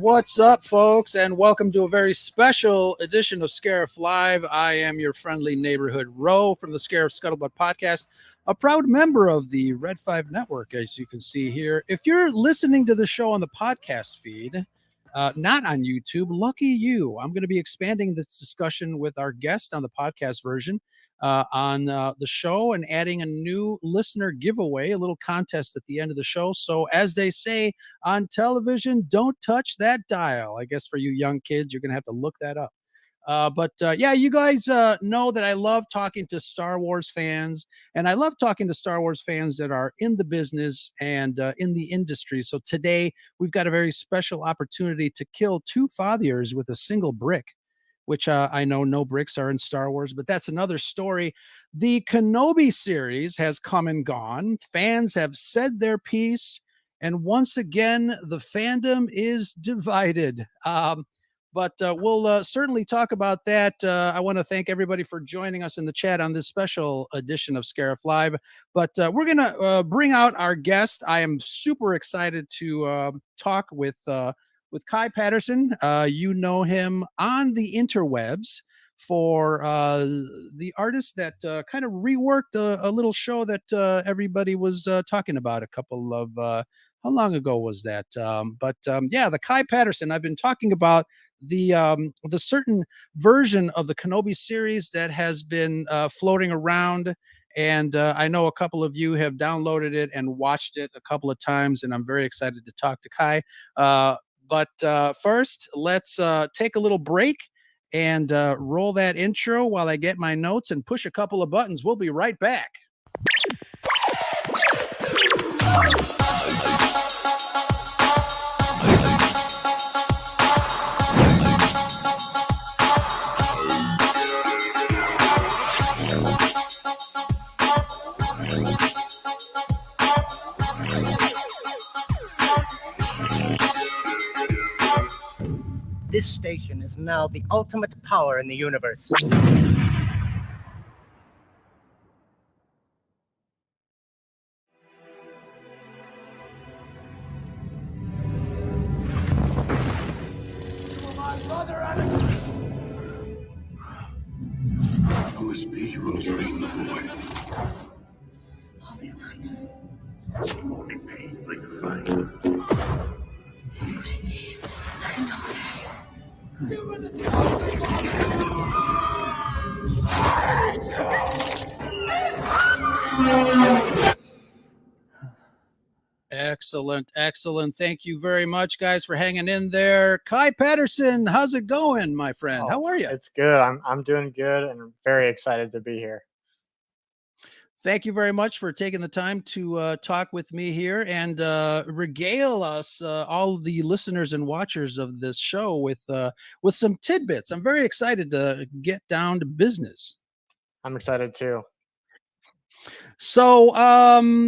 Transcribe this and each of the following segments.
What's up, folks, and welcome to a very special edition of Scarif Live. I am your friendly neighborhood Ro from the Scarif Scuttlebutt podcast, a proud member of the Red 5 Network, as you can see here. If you're listening to the show on the podcast feed, not on YouTube, lucky you. I'm going to be expanding this discussion with our guest on the podcast version on the show and adding a new listener giveaway, a little contest at the end of the show. So, as they say on television, don't touch that dial. I guess for you young kids, you're going to have to look that up. Yeah, you guys know that I love talking to Star Wars fans, and I love talking to Star Wars fans that are in the business and in the industry. So today we've got a very special opportunity to kill two fathers with a single brick, which I know no bricks are in Star Wars, but that's another story. The Kenobi series has come and gone. Fans have said their piece, and once again, the fandom is divided. But we'll certainly talk about that. I want to thank everybody for joining us in the chat on this special edition of Scarif Live. But we're going to bring out our guest. I am super excited to talk with Kai Patterson. You know him on the interwebs for the artist that kind of reworked a little show that everybody was talking about a couple of how long ago was that? Yeah, the Kai Patterson. I've been talking about the certain version of the Kenobi series that has been floating around. And I know a couple of you have downloaded it and watched it a couple of times, and I'm very excited to talk to Kai. First, let's take a little break and roll that intro while I get my notes and push a couple of buttons. We'll be right back. This station is now the ultimate power in the universe. Promise me you will train the boy. Obi-Wan. Some only pain bring fight. He's winning me. I know this. You were the chosen Excellent. Thank you very much, guys, for hanging in there. Kai Patterson, how's it going, my friend? How are you? It's good. I'm doing good and very excited to be here. Thank you very much for taking the time to talk with me here and regale us, all the listeners and watchers of this show, with some tidbits. I'm very excited to get down to business. I'm excited too. So,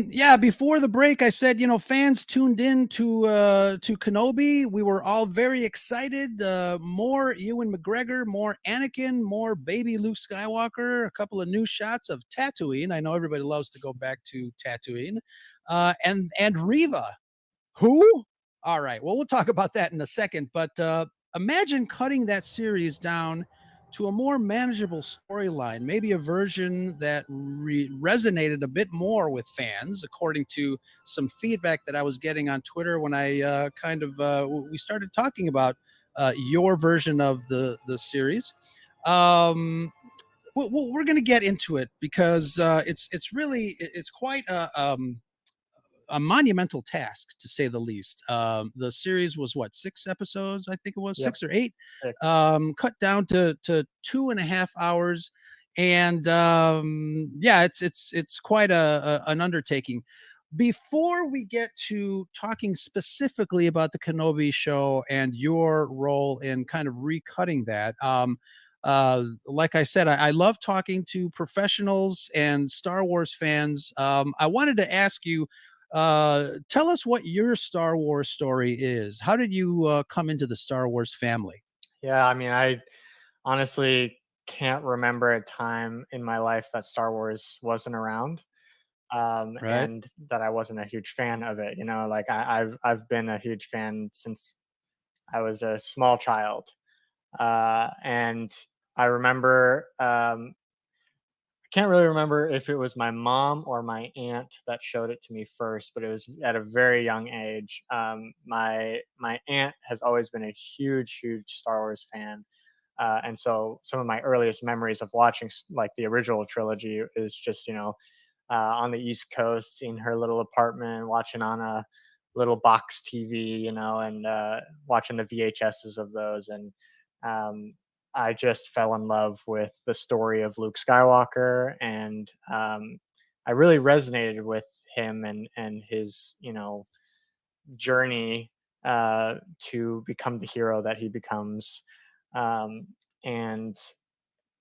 yeah, before the break, I said, fans tuned in to Kenobi. We were all very excited. More Ewan McGregor, more Anakin, more baby Luke Skywalker, a couple of new shots of Tatooine. I know everybody loves to go back to Tatooine. And Riva. Who? All right. Well, we'll talk about that in a second. But imagine cutting that series down to a more manageable storyline, maybe a version that resonated a bit more with fans, according to some feedback that I was getting on Twitter when I we started talking about your version of the series. We're going to get into it because it's quite a monumental task, to say the least. The series was 6 episodes, I think it was. Yep. 6 or 8, cut down to 2.5 hours, and yeah, it's quite an undertaking. Before we get to talking specifically about the Kenobi show and your role in kind of recutting that, like I said, I love talking to professionals and Star Wars fans. I wanted to ask you, tell us what your Star Wars story is. How did you come into the Star Wars family? Yeah, I mean, I honestly can't remember a time in my life that Star Wars wasn't around, Right. and that I wasn't a huge fan of it. Like I've been a huge fan since I was a small child, and I remember can't really remember if it was my mom or my aunt that showed it to me first, but it was at a very young age. My aunt has always been a huge Star Wars fan, and so some of my earliest memories of watching like the original trilogy is just on the East Coast, in her little apartment, watching on a little box TV, and watching the VHSs of those. And um, I just fell in love with the story of Luke Skywalker, and I really resonated with him and his journey to become the hero that he becomes. Um, and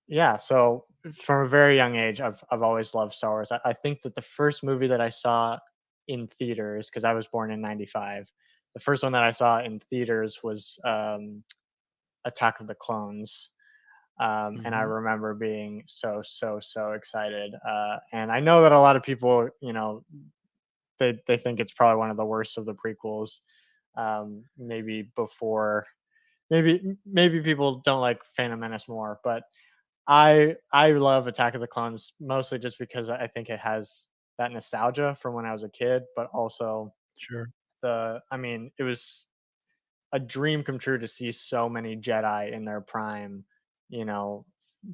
yeah, so from a very young age, I've always loved Star Wars. I think that the first movie that I saw in theaters, because I was born in '95, the first one that I saw in theaters was Attack of the Clones. And I Mhm. remember being so excited. And I know that a lot of people, they think it's probably one of the worst of the prequels. Maybe before, maybe people don't like Phantom Menace more, but I love Attack of the Clones mostly just because I think it has that nostalgia from when I was a kid, but also Sure. I mean, it was a dream come true to see so many Jedi in their prime, you know,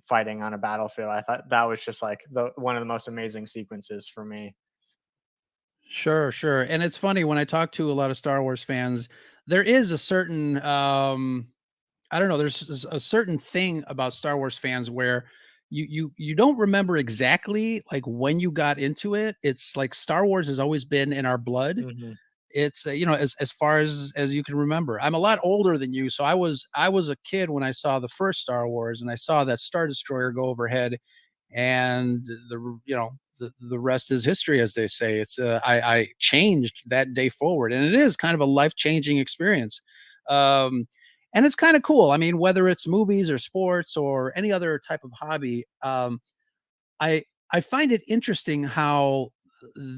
fighting on a battlefield. I thought that was just like the one of the most amazing sequences for me. Sure, sure. And it's funny when I talk to a lot of Star Wars fans, there is a certain I don't know, there's a certain thing about Star Wars fans where you don't remember exactly like when you got into it. It's like Star Wars has always been in our blood. Hmm. It's as far as you can remember. I'm a lot older than you, so I was a kid when I saw the first Star Wars and I saw that Star Destroyer go overhead, and the rest is history, as they say. I changed that day forward, and it is kind of a life-changing experience. um and it's kind of cool. I mean, whether it's movies or sports or any other type of hobby, I find it interesting how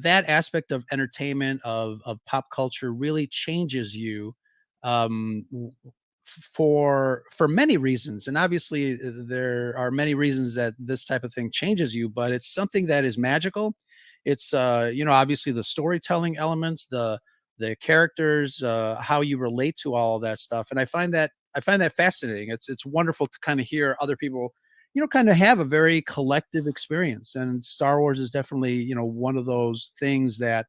that aspect of entertainment, of pop culture, really changes you, for many reasons. And obviously, there are many reasons that this type of thing changes you, but it's something that is magical. It's obviously the storytelling elements, the characters, how you relate to all of that stuff. And I find that fascinating. It's wonderful to kind of hear other people kind of have a very collective experience. And Star Wars is definitely, one of those things that,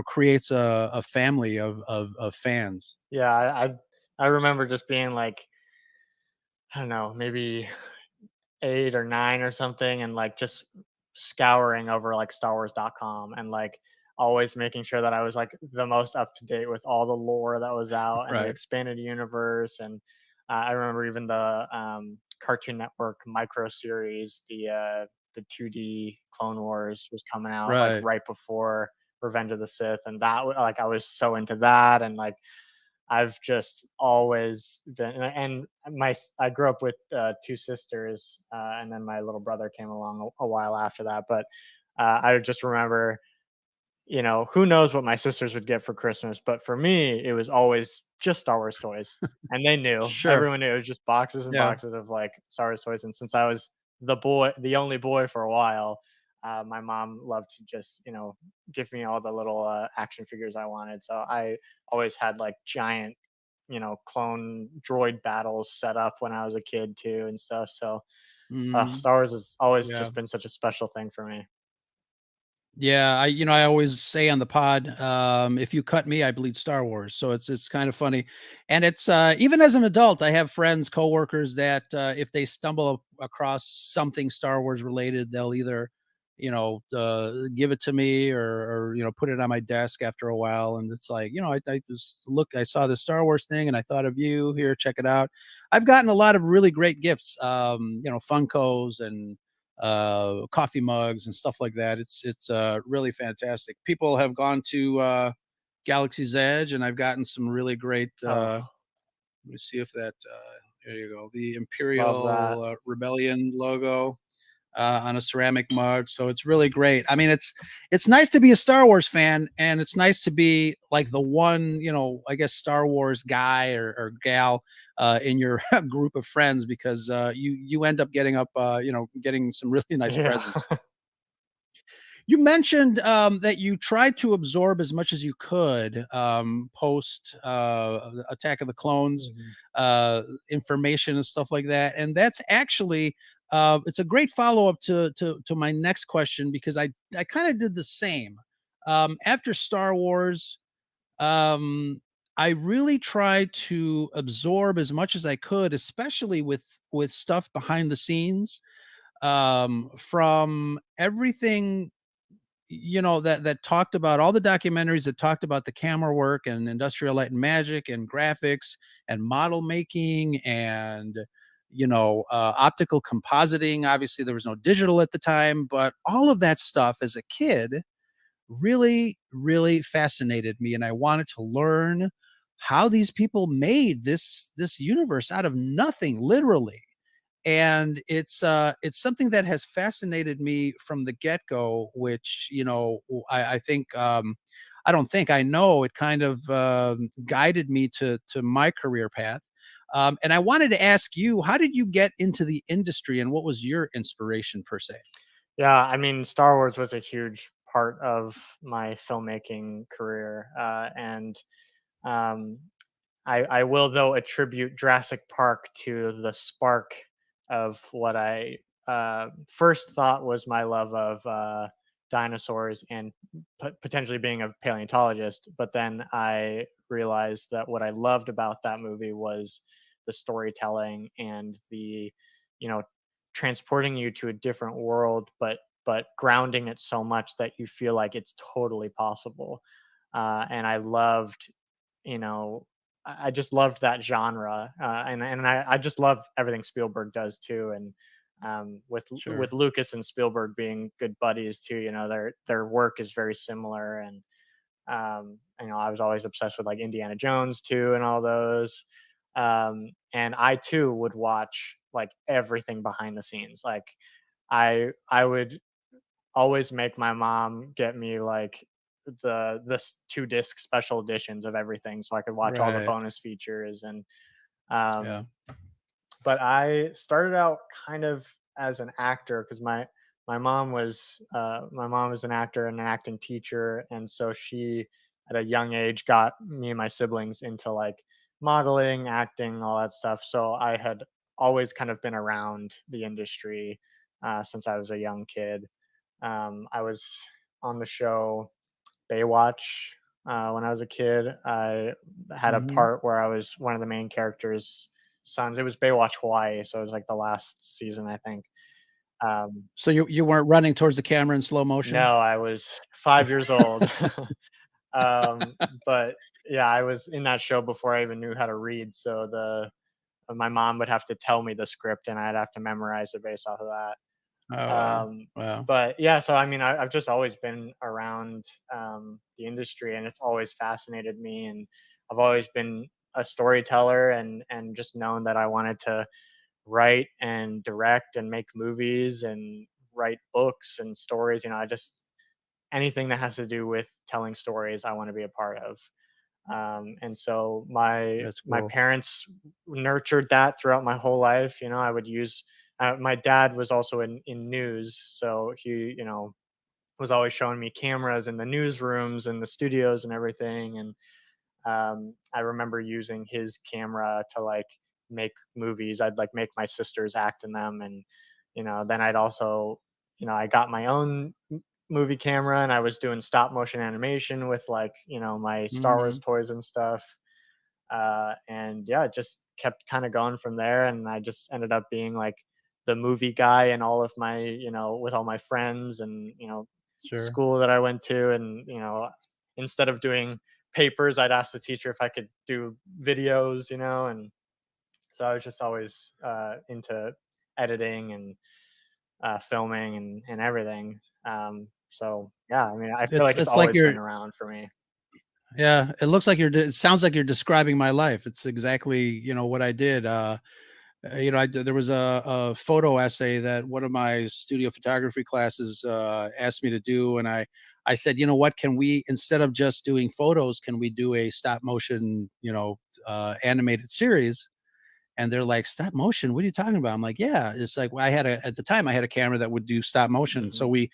creates a family of fans. Yeah, I remember just being like, I don't know, maybe 8 or 9 or something, and like just scouring over like StarWars.com and like always making sure that I was like the most up to date with all the lore that was out and the Right. expanded universe. And I remember even the Cartoon Network micro series, the 2D Clone Wars was coming out like Right. right before Revenge of the Sith, and like I was so into that. And like I've just always been, and I grew up with two sisters, and then my little brother came along a while after that. But I just remember, who knows what my sisters would get for Christmas, but for me, it was always just Star Wars toys, and they knew, Sure. everyone knew it was just boxes and Yeah. boxes of like Star Wars toys. And since I was the only boy for a while, my mom loved to just give me all the little action figures I wanted. So I always had like giant, clone droid battles set up when I was a kid too and stuff. So Mhm. Star Wars has always Yeah. just been such a special thing for me. Yeah, I always say on the pod, if you cut me, I bleed Star Wars. So it's kind of funny. And it's even as an adult, I have friends, coworkers that if they stumble across something Star Wars related, they'll either, give it to me, or put it on my desk after a while. And it's like, I just I saw the Star Wars thing and I thought of you. Here, check it out. I've gotten a lot of really great gifts, Funkos and coffee mugs and stuff like that. It's really fantastic. People have gone to Galaxy's Edge, and I've gotten some really great. Oh, Let me see if that. There you go. The love that. Imperial Rebellion logo. on a ceramic mug. So it's really great. I mean, it's nice to be a Star Wars fan, and it's nice to be like the one, I guess Star Wars guy or gal in your group of friends, because you end up getting some really nice Yeah. presents. You mentioned that you tried to absorb as much as you could post Attack of the Clones Mhm. information and stuff like that, and that's actually it's a great follow up to my next question, because I kind of did the same after Star Wars. Um, I really tried to absorb as much as I could, especially with stuff behind the scenes, from everything that talked about all the documentaries that talked about the camera work and industrial light and magic and graphics and model making and optical compositing. Obviously there was no digital at the time, but all of that stuff as a kid really really fascinated me, and I wanted to learn how these people made this universe out of nothing, literally. And it's something that has fascinated me from the get-go, which I think I don't think I know it kind of guided me to my career path. And I wanted to ask you, how did you get into the industry, and what was your inspiration per se? Yeah, I mean, Star Wars was a huge part of my filmmaking career, and um, I will though attribute Jurassic Park to the spark of what I first thought was my love of dinosaurs and potentially being a paleontologist. But then I realized that what I loved about that movie was the storytelling and the, you know, transporting you to a different world, but grounding it so much that you feel like it's totally possible. And I loved, you know, I just loved that genre, and I just love everything Spielberg does too. And with Sure. Lucas and Spielberg being good buddies too, their work is very similar. And I was always obsessed with like Indiana Jones too, and all those. And I too would watch like everything behind the scenes. Like I would always make my mom get me like the 2 disc special editions of everything so I could watch all the Right. bonus features. And um Yeah. but I started out kind of as an actor because my mom was an actor and an acting teacher, and so she at a young age got me and my siblings into like modeling, acting, all that stuff. So I had always kind of been around the industry since I was a young kid. I was on the show Baywatch when I was a kid. I had a Hmm. part where I was one of the main characters' sons. It was Baywatch Hawaii, so it was like the last season, I think. Um, So you weren't running towards the camera in slow motion? no, I was 5 years old. um, but yeah, I was in that show before I even knew how to read. So my mom would have to tell me the script, and I'd have to memorize it based off of that. Oh, wow. Um, Wow. but yeah, so I mean, I've just always been around the industry, and it's always fascinated me. And I've always been a storyteller, and just known that I wanted to write and direct and make movies and write books and stories. I just anything that has to do with telling stories, I want to be a part of. And so That's my cool. parents nurtured that throughout my whole life. I would use my dad was also in news, so he was always showing me cameras in the newsrooms and the studios and everything. And I remember using his camera to like make movies. I'd like make my sisters act in them, and then I'd also, I got my own movie camera, and I was doing stop motion animation with like my Star Wars Mhm. toys and stuff. And yeah, it just kept kind of going from there, and I just ended up being like the movie guy and all of my with all my friends and Sure. school that I went to. And instead of doing papers, I'd ask the teacher if I could do videos, and so I was just always into editing and filming and everything. So yeah, I mean, I feel like it's It's like always been you're around for me. yeah, it looks like it sounds like you're describing my life. It's exactly, what I did. There was a photo essay that one of my studio photography classes asked me to do, and I said, you know what, can we, instead of just doing photos, can we do a stop motion, animated series? And they're like, stop motion, what are you talking about? I'm like, yeah, it's like, well, at the time I had a camera that would do stop motion. So Hmm.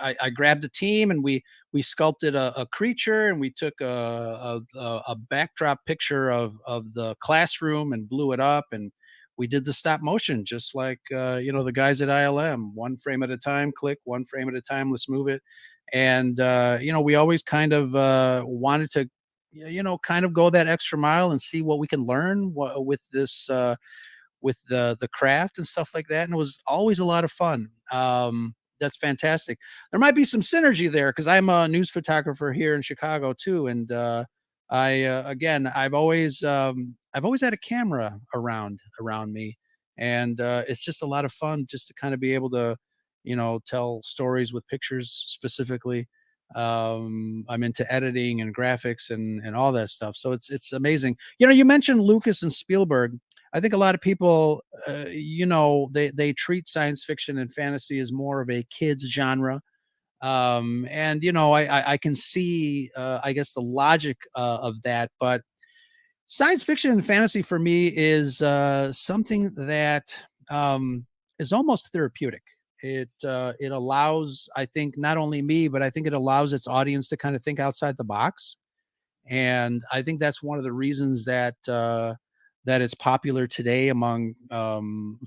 I grabbed a team, and we sculpted a creature, and we took a backdrop picture of the classroom and blew it up, and we did the stop motion just like the guys at ILM, one frame at a time, click, one frame at a time, let's move it. And we always kind of wanted to kind of go that extra mile and see what we can learn with this with the craft and stuff like that. And it was always a lot of fun. That's fantastic. There might be some synergy there because I'm a news photographer here in Chicago too, and I again I've always had a camera around me, and it's just a lot of fun just to kind of be able to tell stories with pictures specifically. I'm into editing and graphics and all that stuff, so it's amazing. You mentioned Lucas and Spielberg. I think a lot of people, they treat science fiction and fantasy as more of a kids genre. And I can see, I guess, the logic of that, but science fiction and fantasy for me is something that is almost therapeutic. It allows, I think, not only me, but I think it allows its audience to kind of think outside the box, and I think that's one of the reasons that it's popular today among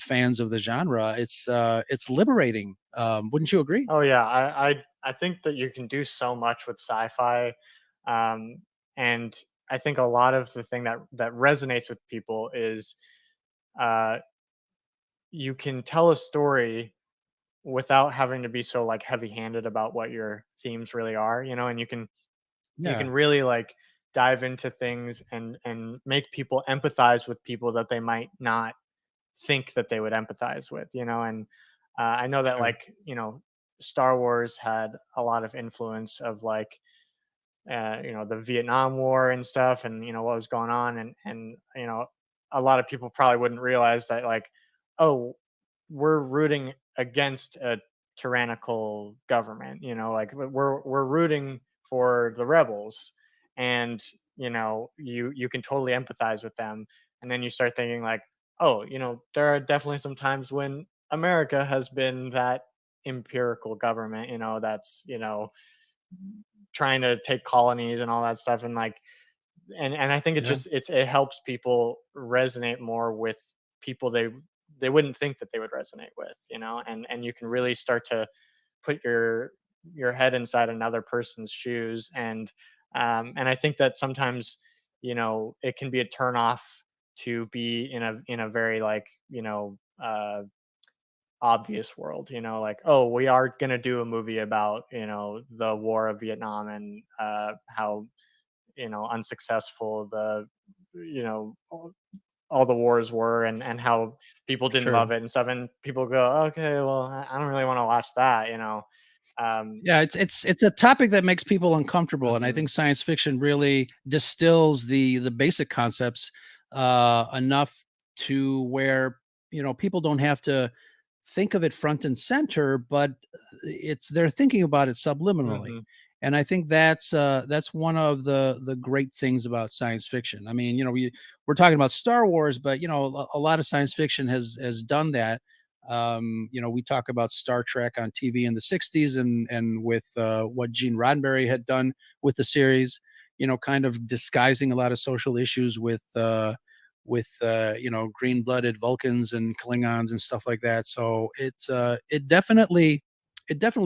fans of the genre. It's liberating. Wouldn't you agree? Oh yeah, I think that you can do so much with sci-fi, um, and I think a lot of the thing that resonates with people is uh, you can tell a story without having to be so like heavy-handed about what your themes really are, and you can Yeah, really like dive into things and make people empathize with people that they might not think that they would empathize with, and I know that sure, like Star Wars had a lot of influence of like the Vietnam War and stuff, and what was going on, and a lot of people probably wouldn't realize that like, oh, we're rooting against a tyrannical government, like we're rooting for the rebels, and you can totally empathize with them, and then you start thinking like, oh, there are definitely some times when America has been that empirical government, that's trying to take colonies and all that stuff, and like and I think it yeah, just it helps people resonate more with people they wouldn't think that they would resonate with, and you can really start to put your head inside another person's shoes, and I think that sometimes it can be a turn off to be in a very like obvious world, like, oh, we are going to do a movie about the war of Vietnam, and how unsuccessful the you know all the wars were, and how people didn't sure. love it and stuff, and people go, okay, well, I don't really want to watch that, um Yeah, it's a topic that makes people uncomfortable, and I mhm, think science fiction really distills the basic concepts enough to where people don't have to think of it front and center, but they're thinking about it subliminally. mhm, And I think that's one of the great things about science fiction. I mean, we're talking about Star Wars, but a lot of science fiction has done that. We talk about Star Trek on TV in the 60s, and with what Gene Roddenberry had done with the series, kind of disguising a lot of social issues with green-blooded Vulcans and Klingons and stuff like that. So it definitely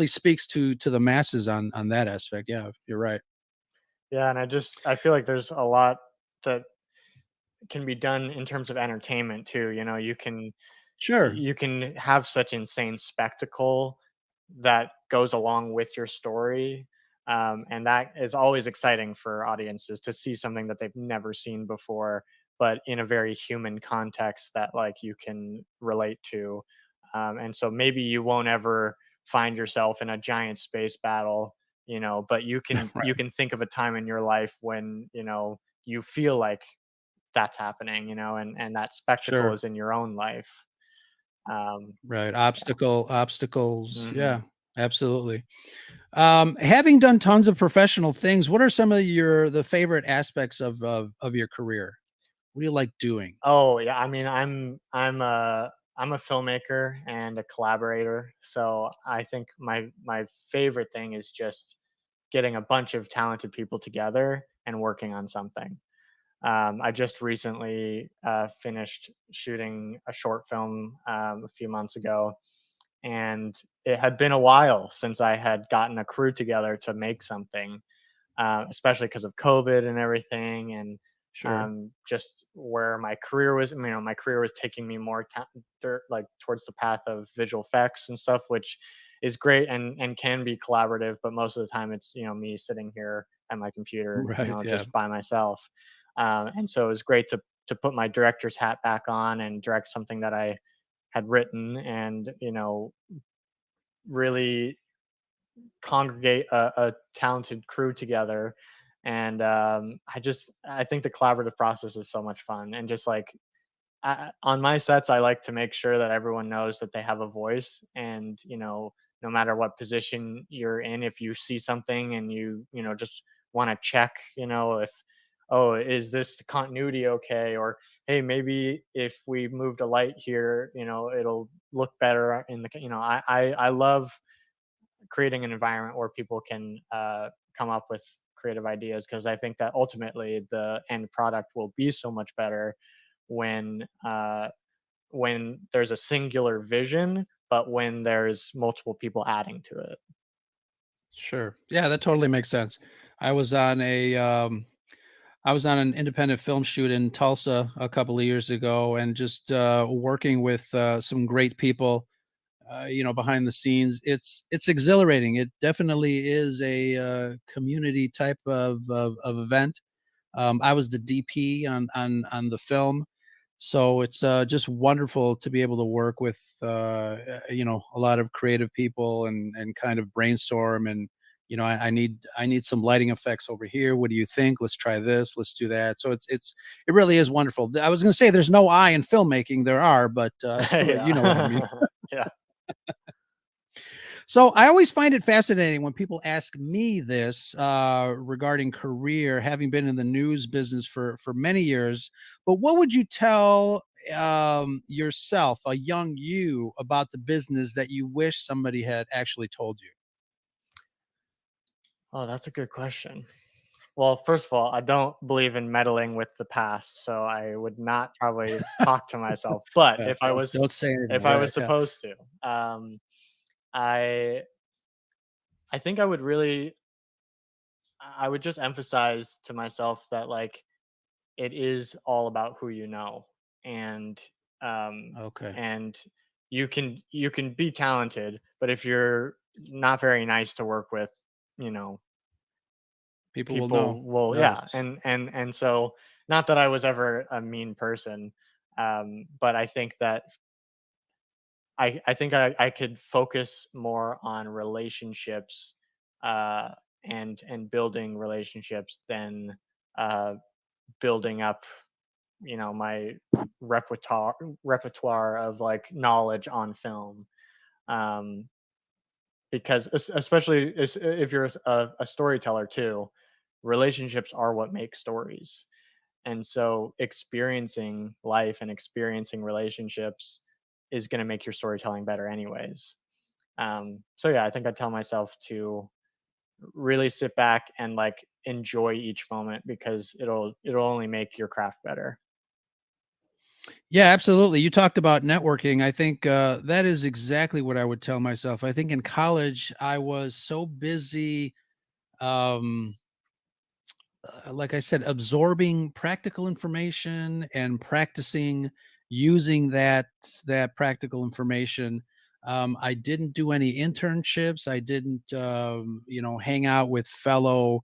speaks to the masses on that aspect. Yeah, you're right. yeah, and I feel like there's a lot that can be done in terms of entertainment too, Sure. you can have such insane spectacle that goes along with your story, and that is always exciting for audiences to see something that they've never seen before, but in a very human context that like you can relate to, and so maybe you won't ever find yourself in a giant space battle, but you can Right. think of a time in your life when you feel like that's happening, and that spectacle Sure. is in your own life. Right. Yeah. Obstacles. Yeah, Hmm. absolutely. Having done tons of professional things, what are some of the favorite aspects of your career? What do you like doing? Oh yeah, I mean, I'm a filmmaker and a collaborator, so I think my favorite thing is just getting a bunch of talented people together and working on something. I just recently finished shooting a short film a few months ago, and it had been a while since I had gotten a crew together to make something, especially because of COVID and everything, and Sure. just where my career was. My career was taking me more like towards the path of visual effects and stuff, which is great and can be collaborative. But most of the time, it's me sitting here at my computer, Right. Yeah. just by myself. And so it was great to put my director's hat back on and direct something that I had written, and really congregate a talented crew together. And I think the collaborative process is so much fun, and just like on my sets, I like to make sure that everyone knows that they have a voice, and no matter what position you're in, if you see something and you just want to check, if, oh, is this continuity okay, or hey, maybe if we moved a light here, it'll look better in the, I love creating an environment where people can come up with creative ideas, because I think that ultimately the end product will be so much better when there's a singular vision, but when there's multiple people adding to it. Sure. Yeah, that totally makes sense. I was on a I was on an independent film shoot in Tulsa a couple of years ago, and just working with some great people, behind the scenes. It's exhilarating. It definitely is a community type of event. I was the DP on the film, so it's just wonderful to be able to work with a lot of creative people and kind of brainstorm. And I need some lighting effects over here. What do you think? Let's try this. Let's do that. So it really is wonderful. I was going to say there's no I in filmmaking. There are, but but you know what I mean. Yeah. Yeah. So I always find it fascinating when people ask me this regarding career, having been in the news business for many years. But what would you tell yourself, a young you, about the business that you wish somebody had actually told you? Oh, that's a good question. Well, first of all, I don't believe in meddling with the past, so I would not probably talk to myself. But Yeah, don't say anything. if I Right? was Yeah. supposed to, I I think I would just emphasize to myself that, like, it is all about who you know, and um Okay. and you can be talented, but if you're not very nice to work with, you know People will know. people will, yeah. Yes. And so, not that I was ever a mean person, but I think that I could focus more on relationships, uh and building relationships than uh building up, my repertoire of, like, knowledge on film. um because especially if you're a storyteller too, relationships are what make stories. And so experiencing life and experiencing relationships is going to make your storytelling better anyways. So yeah, I think I tell myself to really sit back and, like, enjoy each moment, because it'll only make your craft better. Yeah, absolutely. You talked about networking. I think that is exactly what I would tell myself. I think in college I was so busy, um, like I said, absorbing practical information and practicing using that practical information. I didn't do any internships. I didn't, hang out with fellow,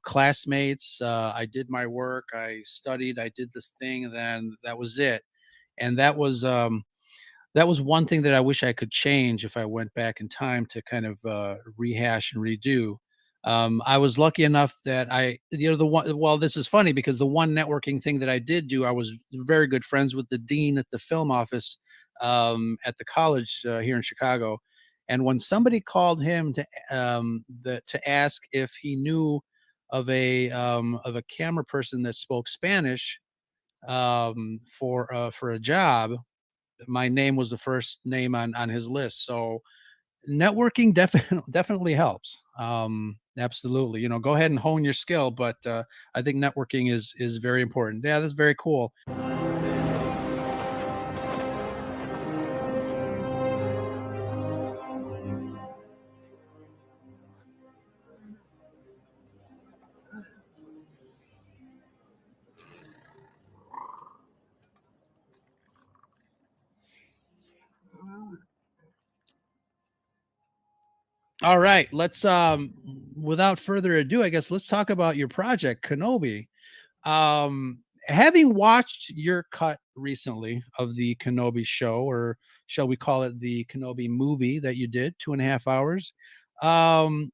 classmates. I did my work. I studied. I did this thing, and then that was it. And that was one thing that I wish I could change if I went back in time to kind of rehash and redo. I was lucky enough that the one, well, this is funny because the one networking thing that I did do, I was very good friends with the dean at the film office at the college here in Chicago. And when somebody called him to ask if he knew of a camera person that spoke Spanish for a job, my name was the first name on his list. So networking definitely helps. Absolutely. Go ahead and hone your skill, but I think networking is very important. Yeah, that's very cool. All right, let's without further ado, I guess let's talk about your project, Kenobi. Having watched your cut recently of the Kenobi show, or shall we call it the Kenobi movie that you did, 2.5 hours,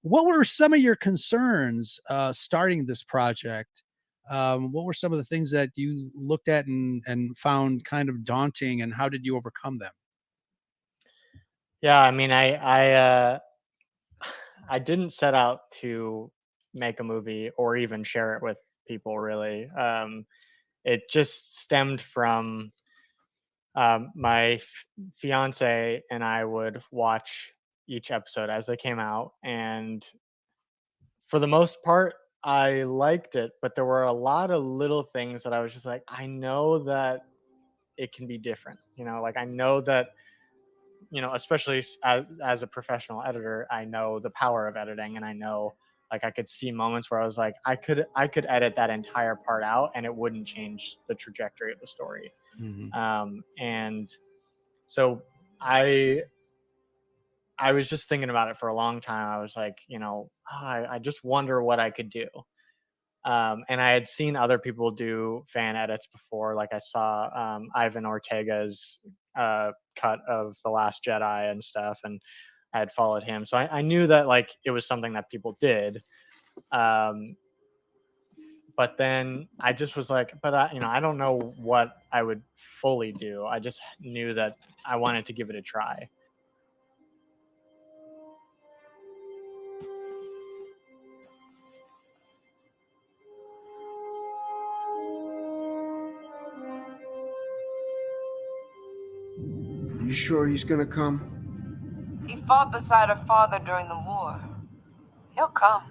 what were some of your concerns starting this project? What were some of the things that you looked at and found kind of daunting, and how did you overcome them? Yeah, I mean, I didn't set out to make a movie or even share it with people really. It just stemmed from my fiance and I would watch each episode as they came out, and for the most part, I liked it, but there were a lot of little things that I was just like, I know that it can be different. Like I know that, especially as a professional editor, I know the power of editing, and I know like I could see moments where I was like, I could edit that entire part out and it wouldn't change the trajectory of the story. Mhm. And so I I was just thinking about it for a long time. I was like, I just wonder what I could do. And I had seen other people do fan edits before. Like I saw Ivan Ortega's cut of The Last Jedi and stuff, and I had followed him. So I knew that like it was something that people did. Um, but then I just was like, but I don't know what I would fully do. I just knew that I wanted to give it a try. You sure he's gonna come? He fought beside her father during the war. He'll come.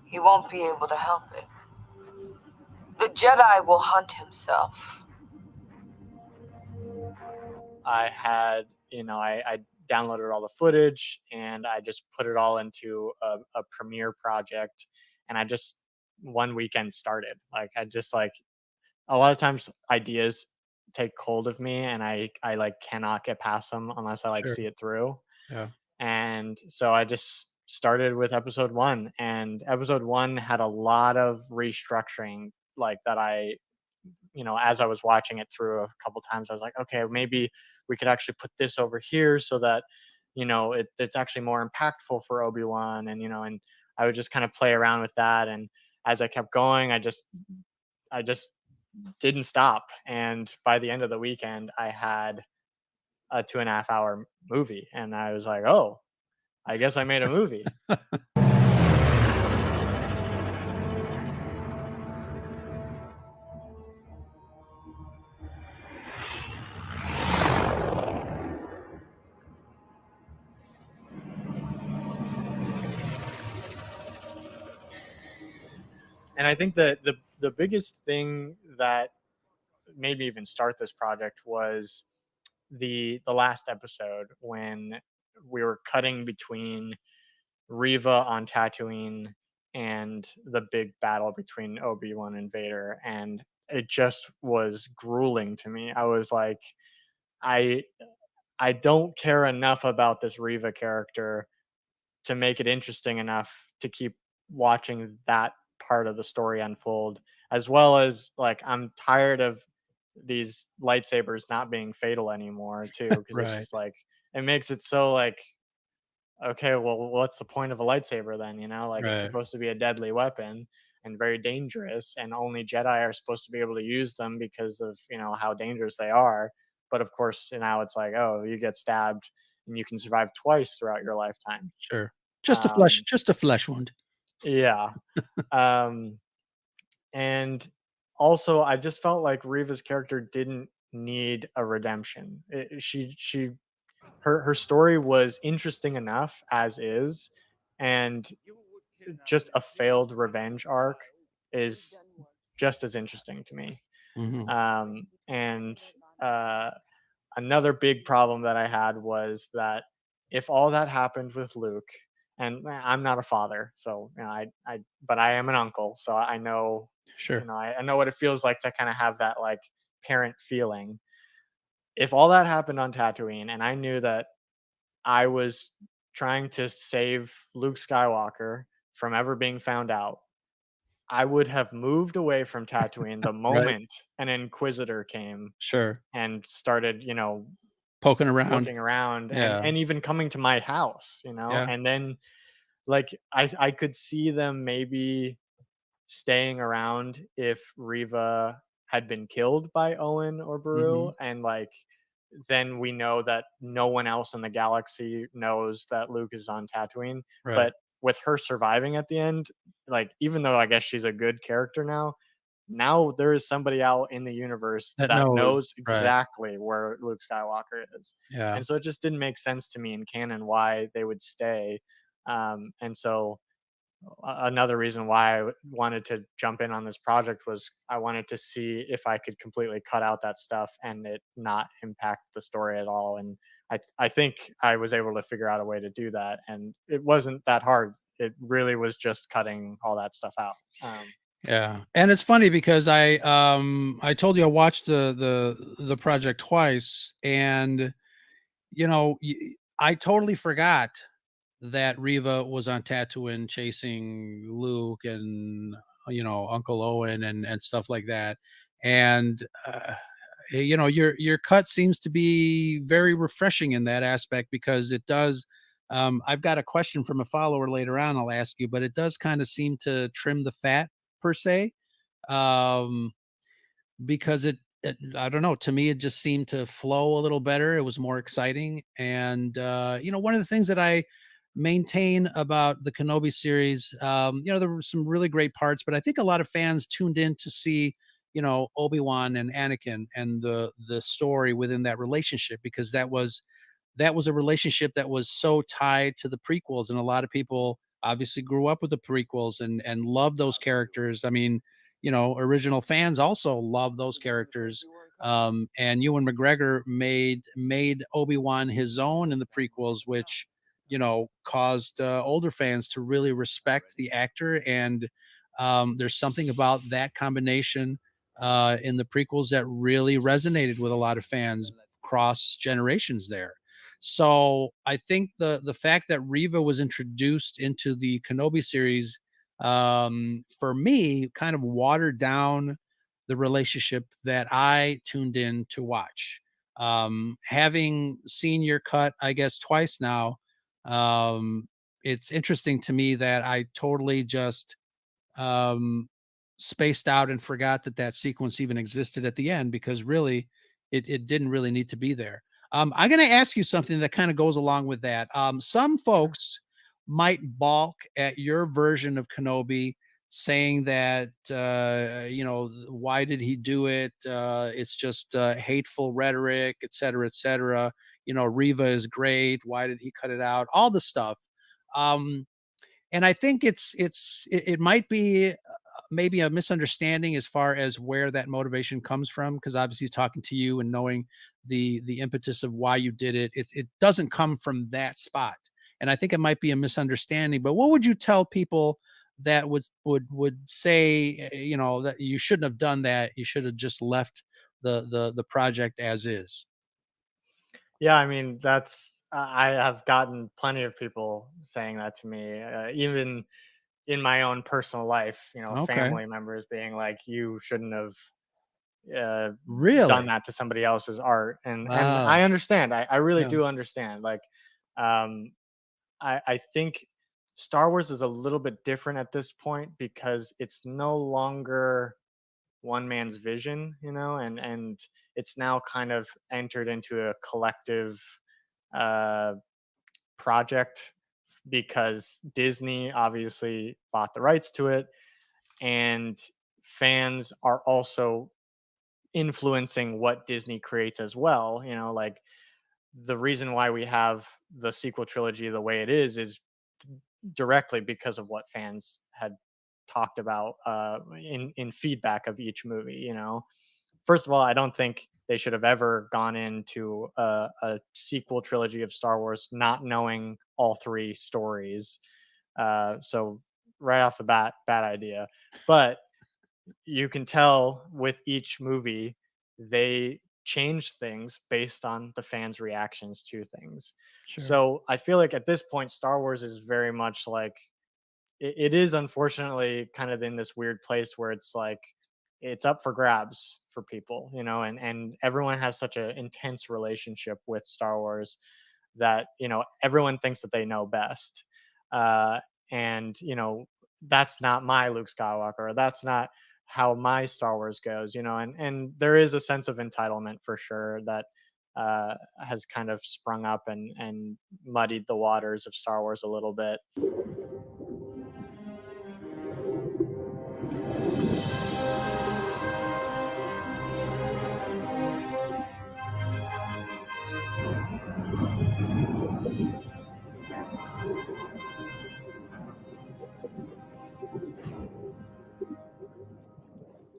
He won't be able to help it. The Jedi will hunt himself. I had, I downloaded all the footage and I just put it all into a Premiere project. And I just one weekend started. Like I just like a lot of times ideas take hold of me and I like cannot get past them unless I like Sure. see it through. Yeah. And so I just started with episode one, and episode one had a lot of restructuring like that as I was watching it through a couple times, I was like, okay, maybe we could actually put this over here so that, it's actually more impactful for Obi-Wan. And I would just kind of play around with that. And as I kept going, I just didn't stop. And by the end of the weekend, I had a 2.5 hour movie. And I was like, oh, I guess I made a movie. And I think that the biggest thing that made me even start this project was the last episode when we were cutting between Riva on Tatooine and the big battle between Obi-Wan and Vader, and it just was grueling to me. I was like, I I don't care enough about this Riva character to make it interesting enough to keep watching that part of the story unfold, as well as like I'm tired of these lightsabers not being fatal anymore too, because it's Right. just like it makes it so like okay, well, what's the point of a lightsaber then? Like it's Right. supposed to be a deadly weapon and very dangerous, and only Jedi are supposed to be able to use them because of how dangerous they are. But of course, now it's like, oh, you get stabbed and you can survive twice throughout your lifetime. Sure. Um, Just a flesh wound. yeah. Um, and also, I just felt like Riva's character didn't need a redemption. She her story was interesting enough as is, and just a failed revenge arc is just as interesting to me. Mhm. And uh, Another big problem that I had was that if all that happened with Luke, and I'm not a father, so but I am an uncle, so I know, Sure. I know what it feels like to kind of have that like parent feeling. If all that happened on Tatooine, and I knew that I was trying to save Luke Skywalker from ever being found out, I would have moved away from Tatooine the Right. moment an Inquisitor came Sure. and started, Poking around. looking around and Yeah. and even coming to my house, Yeah. and then like I could see them maybe staying around if Riva had been killed by Owen or Beru, Mhm. and like then we know that no one else in the galaxy knows that Luke is on Tatooine. Right. But with her surviving at the end, like even though I guess she's a good character now there is somebody out in the universe That that knows. knows Right. exactly where Luke Skywalker is. Yeah. And so it just didn't make sense to me in canon why they would stay. And so Another reason why wanted to jump in on this project was I wanted to see if I could completely cut out that stuff and it not impact the story at all. And I think I was able to figure out a way to do that, and it wasn't that hard. It really was just cutting all that stuff out. Yeah. And it's funny because I told you I watched the project twice, and I totally forgot that Riva was on Tatooine chasing Luke and Uncle Owen and stuff like that. And your cut seems to be very refreshing in that aspect because it does. I've got a question from a follower later on. I'll ask you, but it does kind of seem to trim the fat per se, um, because I don't know. To me, it just seemed to flow a little better. It was more exciting, and one of the things that I maintain about the Kenobi series, there were some really great parts, but I think a lot of fans tuned in to see, Obi-Wan and Anakin and the story within that relationship because that was a relationship that was so tied to the prequels, and a lot of people obviously grew up with the prequels and love those characters. I mean, original fans also love those characters. And Ewan McGregor made Obi-Wan his own in the prequels, which caused older fans to really respect the actor. And there's something about that combination in the prequels that really resonated with a lot of fans cross generations there. So I think the fact that Riva was introduced into the Kenobi series, for me, kind of watered down the relationship that I tuned in to watch. Having seen your cut, I guess twice now, um, it's interesting to me that I totally just um, spaced out and forgot that that sequence even existed at the end because really it didn't really need to be there. I'm going to ask you something that kind of goes along with that. Some folks might balk at your version of Kenobi, saying that why did he do it? It's just hateful rhetoric, et cetera, et cetera. Riva is great. Why did he cut it out? All the stuff. Um, and I think it might be maybe a misunderstanding as far as where that motivation comes from, because obviously talking to you and knowing the impetus of why you did it, it doesn't come from that spot. And I think it might be a misunderstanding. But what would you tell people that would say, that you shouldn't have done that? You should have just left the project as is. Yeah, I mean, I have gotten plenty of people saying that to me, even in my own personal life, Okay. family members being like, "You shouldn't have uh, done Really? that to somebody else's art," and Wow. I understand. I really Yeah. do understand. Like, um, I think Star Wars is a little bit different at this point because it's no longer one man's vision, and it's now kind of entered into a collective uh, project because Disney obviously bought the rights to it, and fans are also influencing what Disney creates as well. Like the reason why we have the sequel trilogy the way it is directly because of what fans had talked about in feedback of each movie. First of all, I don't think they should have ever gone into a sequel trilogy of Star Wars not knowing all three stories. So right off the bat, bad idea. But you can tell with each movie they change things based on the fans' reactions to things. Sure. So I feel like at this point, Star Wars is very much like it is unfortunately kind of in this weird place where it's like it's up for grabs for people, and everyone has such an intense relationship with Star Wars that everyone thinks that they know best, uh, and that's not my Luke Skywalker, or that's not how my Star Wars goes, and there is a sense of entitlement for sure that has kind of sprung up and muddied the waters of Star Wars a little bit.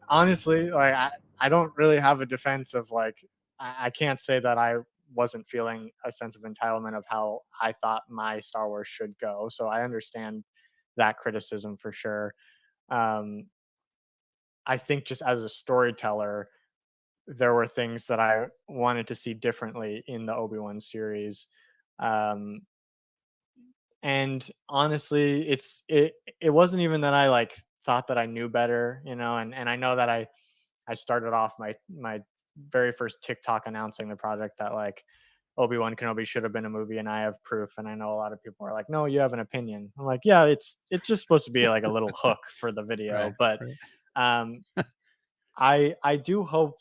Honestly, like I don't really have a defense of like I can't say that I wasn't feeling a sense of entitlement of how I thought my Star Wars should go. So I understand that criticism for sure. Um, I think just as a storyteller, there were things that I wanted to see differently in the Obi-Wan series. Um, and honestly, it wasn't even that I like thought that I knew better, and I know that I started off my very first TikTok announcing the project that like Obi-Wan Kenobi should have been a movie, and I have proof. And I know a lot of people are like, "No, you have an opinion." I'm like, "Yeah, it's just supposed to be like a little hook for the Right. video." But Right. um, I do hope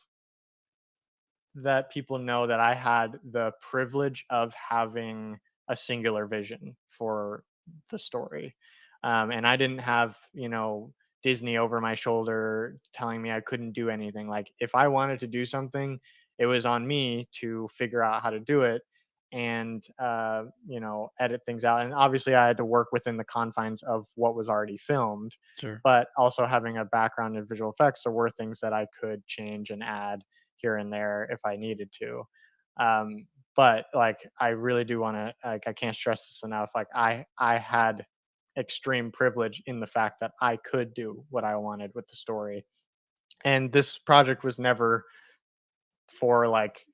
that people know that I had the privilege of having a singular vision for the story. And I didn't have, Disney over my shoulder telling me I couldn't do anything. Like, if I wanted to do something, it was on me to figure out how to do it and, edit things out. And obviously, I had to work within the confines of what was already filmed, Sure. but also having a background in visual effects, there were things that I could change and add here and there if I needed to. But like I really do want to like I can't stress this enough. Like I had extreme privilege in the fact that I could do what I wanted with the story. And this project was never for like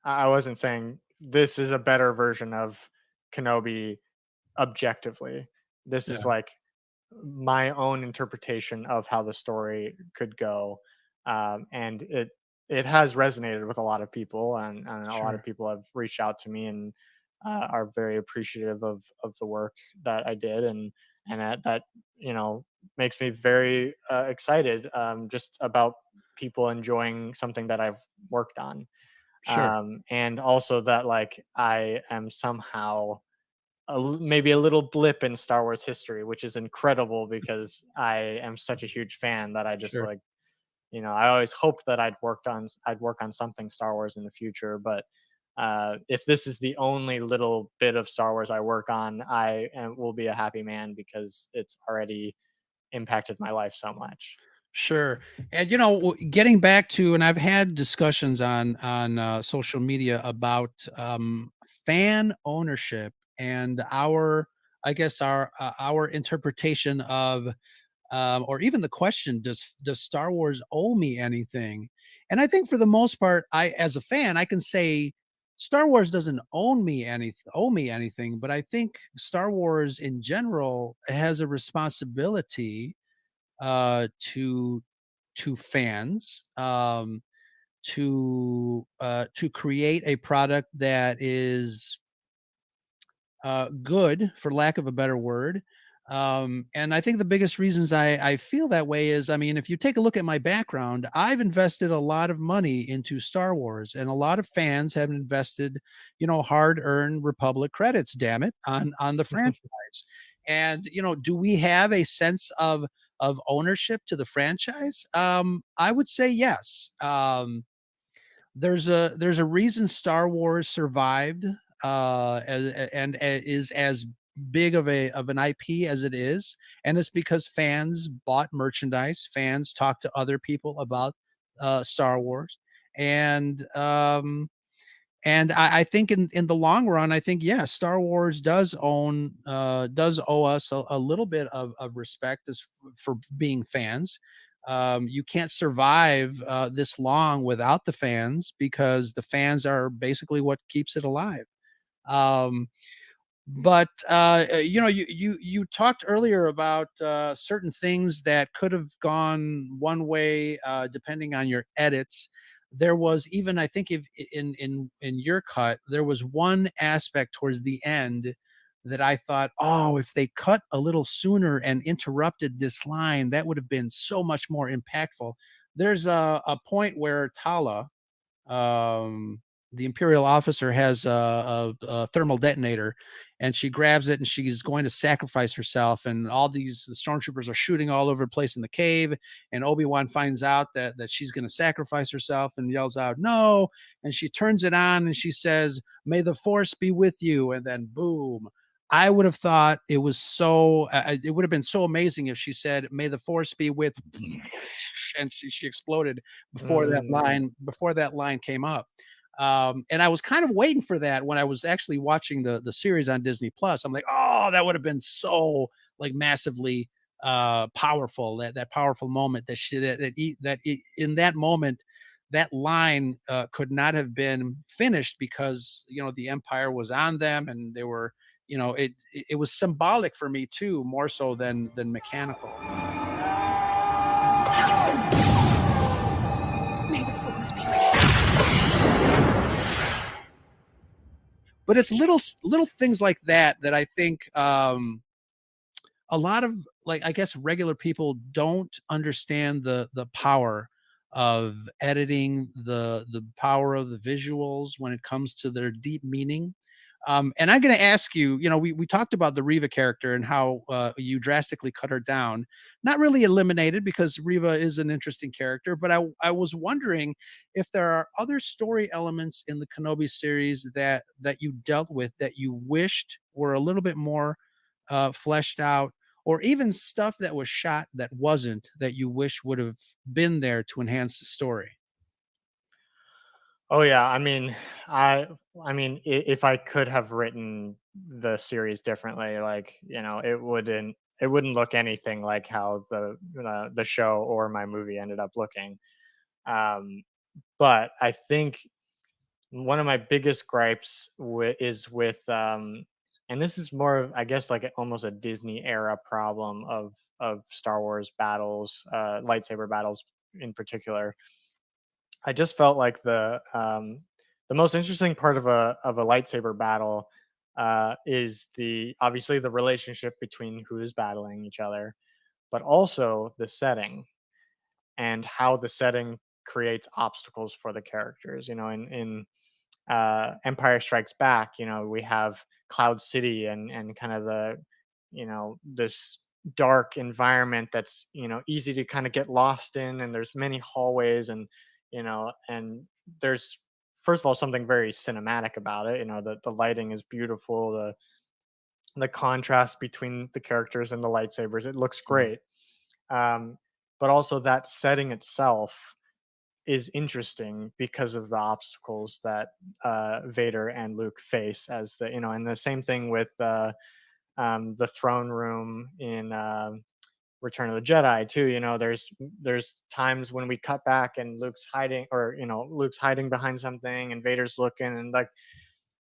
I wasn't saying this is a better version of Kenobi objectively. This is Yeah. like my own interpretation of how the story could go, and it has resonated with a lot of people, and a lot of Sure. people have reached out to me and are very appreciative of the work that I did, and that makes me very excited just about people enjoying something that I've worked on, Sure. and also that like I am somehow maybe a little blip in Star Wars history, which is incredible because I am such a huge fan that I just Sure. like, I always hoped that I'd work on something Star Wars in the future. But if this is the only little bit of Star Wars I work on, will be a happy man because it's already impacted my life so much. Sure. And getting back to, and I've had discussions on social media about fan ownership and I guess our interpretation of or even the question, does Star Wars owe me anything? And I think for the most part, I as a fan, I can say Star Wars doesn't owe me anything, but I think Star Wars in general has a responsibility to fans, to create a product that is good, for lack of a better word. And I think the biggest reasons I feel that way is, I mean, if you take a look at my background, I've invested a lot of money into Star Wars, and a lot of fans have invested, hard-earned Republic credits, damn it, on the franchise. And do we have a sense of ownership to the franchise? I would say yes. There's a reason Star Wars survived, and is as big of an IP as it is, and it's because fans bought merchandise, fans talked to other people about Star Wars, and I think in the long run, I think, yeah, Star Wars does owe us a little bit of respect as for being fans. You can't survive this long without the fans, because the fans are basically what keeps it alive. Um, but you talked earlier about certain things that could have gone one way, depending on your edits. There was even, I think, if in your cut, there was one aspect towards the end that I thought, oh, if they cut a little sooner and interrupted this line, that would have been so much more impactful. There's a point where Tala, um, the imperial officer, has a thermal detonator, and she grabs it and she's going to sacrifice herself, and all these the stormtroopers are shooting all over the place in the cave, and Obi-Wan finds out that she's going to sacrifice herself and yells out no, and she turns it on and she says, may the force be with you, and then boom. I would have thought it was it would have been so amazing if she said, may the force be with, and she exploded Mm. before that line came up. And I was kind of waiting for that when I was actually watching the series on Disney Plus. I'm like, oh, that would have been so, like, massively powerful. That powerful moment in that moment, that line could not have been finished, because the Empire was on them, and they were, it was symbolic for me too, more so than mechanical. May the force be with But it's little things like that I think, a lot of, like, I guess, regular people don't understand the power of editing, the power of the visuals when it comes to their deep meaning. And I'm going to ask you, we talked about the Riva character and how you drastically cut her down. Not really eliminated, because Riva is an interesting character, but I was wondering if there are other story elements in the Kenobi series that you dealt with that you wished were a little bit more fleshed out, or even stuff that was shot that wasn't, that you wish would have been there to enhance the story. Oh yeah, I I mean, if I could have written the series differently, like, it wouldn't look anything like how the show or my movie ended up looking. Um, but I think one of my biggest gripes is with, and this is more of, I guess, like almost a Disney era problem of Star Wars battles, lightsaber battles in particular. I just felt like the most interesting part of a lightsaber battle is the obviously the relationship between who is battling each other, but also the setting and how the setting creates obstacles for the characters. In Empire Strikes Back, we have Cloud City and kind of this dark environment that's easy to kind of get lost in, and there's many hallways, and there's, first of all, something very cinematic about it. The lighting is beautiful, the contrast between the characters and the lightsabers, it looks Mm. great. um, but also that setting itself is interesting because of the obstacles that Vader and Luke face, and the same thing with the throne room in Return of the Jedi too. There's times when we cut back and Luke's hiding behind something and Vader's looking, and like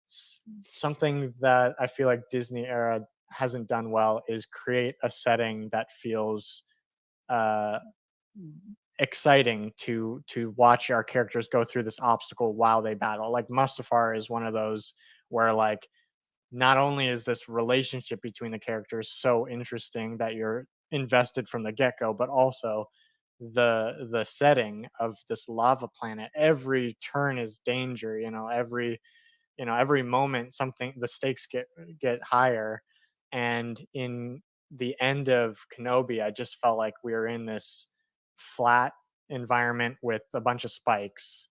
something that I feel like Disney era hasn't done well is create a setting that feels uh exciting to watch our characters go through this obstacle while they battle. Like Mustafar is one of those where, like, not only is this relationship between the characters so interesting that you're invested from the get-go, but also the setting of this lava planet. Every turn is danger, every moment something, the stakes get higher. And in the end of Kenobi, I just felt like we were in this flat environment with a bunch of spikes,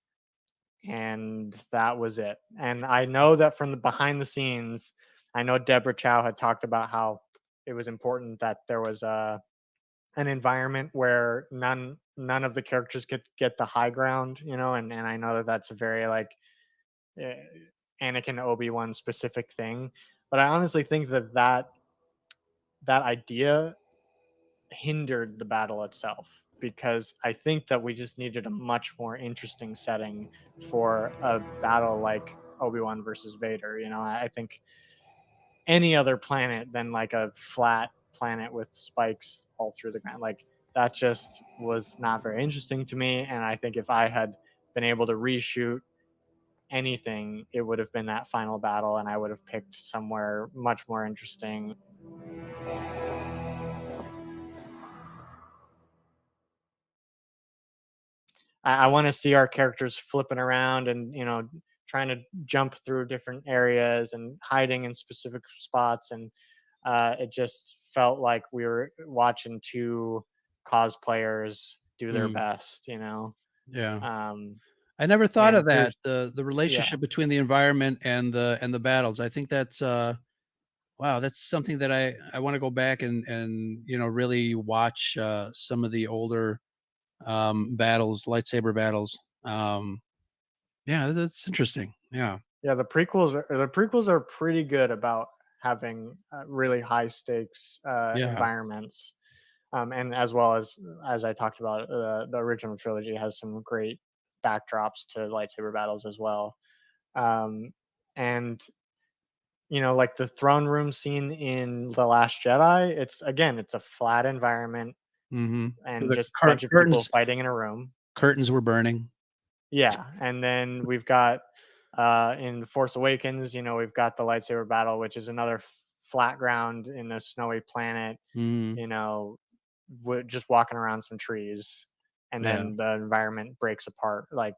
and that was it. And I know that from the behind the scenes, I know Deborah Chow had talked about how it was important that there was an environment where none of the characters could get the high ground, and I know that that's a very like uh, Anakin Obi-Wan specific thing, but I honestly think that idea hindered the battle itself, because I think that we just needed a much more interesting setting for a battle like Obi-Wan versus Vader. I think any other planet than like a flat planet with spikes all through the ground, like that just was not very interesting to me. And I think if I had been able to reshoot anything, it would have been that final battle, and I would have picked somewhere much more interesting. I want to see our characters flipping around and trying to jump through different areas and hiding in specific spots, and it just felt like we were watching two cosplayers do their Mm, best. yeah. Um, I never thought of and that, there's the yeah, relationship between the environment and the battles. I think that's, wow, that's something that I wanna go back and, really watch, some of the older, battles, lightsaber battles. Yeah, that's interesting. Yeah. yeah, the prequels are pretty good about having really high stakes Yeah. environments. And as I talked about, the original trilogy has some great backdrops to lightsaber battles as well. Um, and like the throne room scene in The Last Jedi, it's a flat environment Mhm. and The just a bunch of people curtains fighting in a room. curtains were burning. Yeah, and then we've got in Force Awakens, we've got the lightsaber battle, which is another flat ground in a snowy planet. Mhm. You know, just walking around some trees, and Yeah. then the environment breaks apart. Like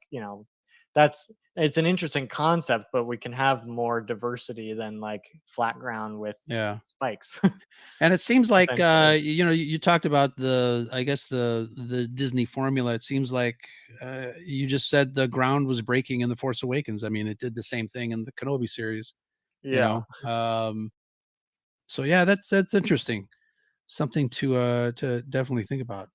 that's it's an interesting concept, but we can have more diversity than like flat ground with Yeah. spikes, And it seems like, essentially. you talked about I guess the Disney formula. It seems like, you just said the ground was breaking in The Force Awakens. I mean, it did the same thing in the Kenobi series, you Yeah. know? So yeah, that's interesting. Something to definitely think about.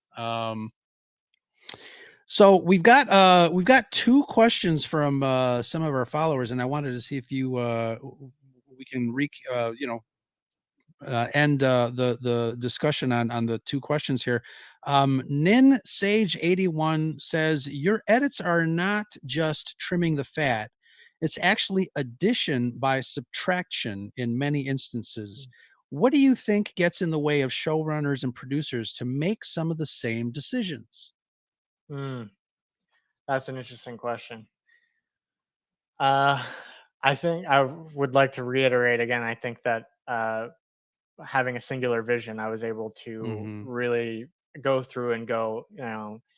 So we've got 2 questions from, some of our followers, and I wanted to see if we can end the discussion on the 2 questions here. Nin Sage 81 says your edits are not just trimming the fat; it's actually addition by subtraction in many instances. What do you think gets in the way of showrunners and producers to make some of the same decisions? Mm, that's an interesting question. Uh, I think I would like to reiterate again. I think that having a singular vision, I was able to Hmm. really go through and go,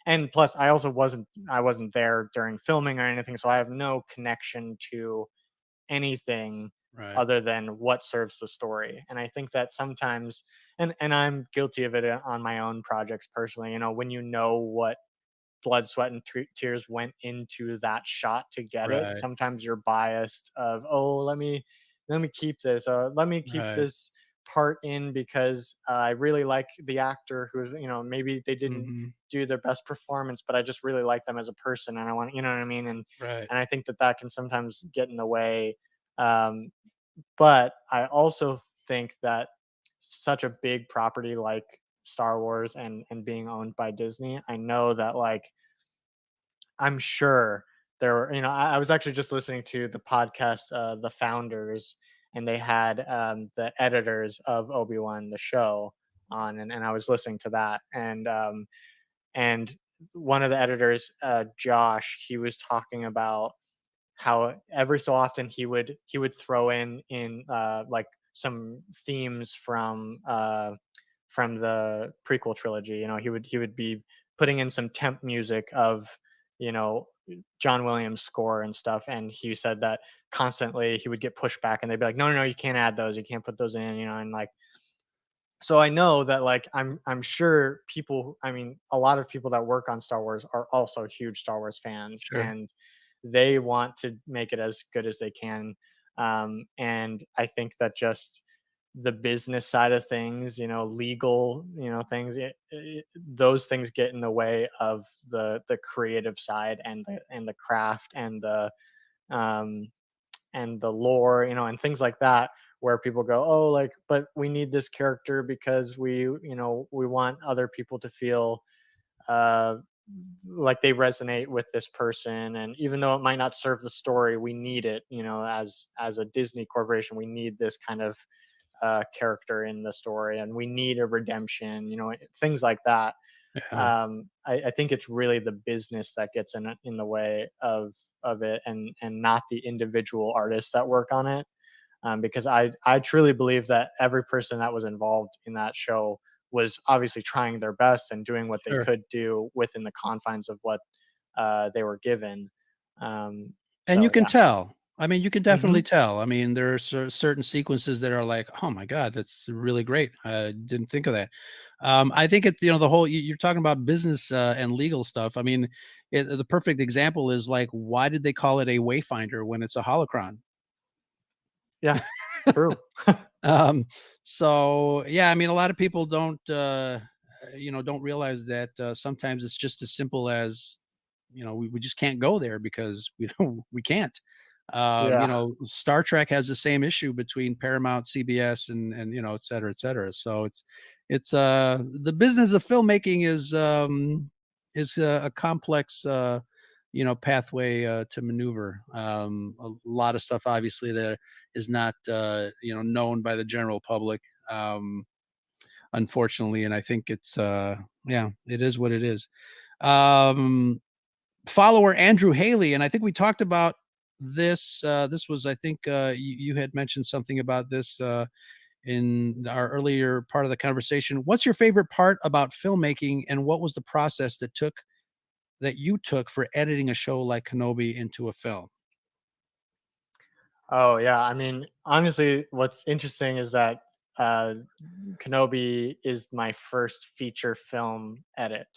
and plus I wasn't there during filming or anything, so I have no connection to anything Right. other than what serves the story. And I think that sometimes, and I'm guilty of it on my own projects personally, when you know what blood, sweat, and tears went into that shot to get it. Right. Sometimes you're biased of, oh, let me keep this, let me keep Right. this part in because I really like the actor who, maybe they didn't Hmm. do their best performance, but I just really like them as a person, and I want, what I mean. And Right. and I think that can sometimes get in the way. Um, but I also think that such a big property like Star Wars and being owned by Disney, I know that like I'm sure there were, I was actually just listening to the podcast, The Founders, and they had the editors of Obi-Wan, the show, on, and I was listening to that. And one of the editors, Josh, he was talking about how every so often he would throw in like some themes from the prequel trilogy. He would be putting in some temp music of you know John Williams score and stuff, and he said that constantly he would get pushed back, and they'd be like, no, no, no, you can't add those, you can't put those in, and like, so I know that, like, I'm sure people, I mean, a lot of people that work on Star Wars are also huge Star Wars fans, Sure. and they want to make it as good as they can. And I think that just the business side of things, legal, things, those things get in the way of the creative side and the craft um, and the lore, and things like that, where people go, oh, like, but we need this character because we want other people to feel uh, like they resonate with this person, and even though it might not serve the story, we need it. As a Disney corporation, we need this kind of character in the story, and we need a redemption. Things like that. Yeah. I think it's really the business that gets in the way of it, and not the individual artists that work on it. Because I truly believe that every person that was involved in that show was obviously trying their best and doing what they Sure. could do within the confines of what they were given. Um, And you so can yeah. tell. I mean, you can Hmm. definitely tell. I mean, there are certain sequences that are like, "Oh my god, that's really great. I didn't think of that." I think the whole you're talking about business and legal stuff. I mean, the perfect example is like, why did they call it a wayfinder when it's a holocron? Yeah. True. Um, so yeah, I mean, a lot of people don't realize that sometimes it's just as simple as, we just can't go there because we don't, we can't. Yeah. Star Trek has the same issue between Paramount, CBS, and et cetera, et cetera. So it's the business of filmmaking is a complex pathway to maneuver. A lot of stuff obviously that is not known by the general public, unfortunately, and I think it's yeah, it is what it is. um Follower Andrew Haley, and I think we talked about this. This was, I think, you had mentioned something about this in our earlier part of the conversation. What's your favorite part about filmmaking, and what was the process that you took for editing a show like Kenobi into a film? Oh yeah. I mean, honestly, what's interesting is that uh, Kenobi is my first feature film edit.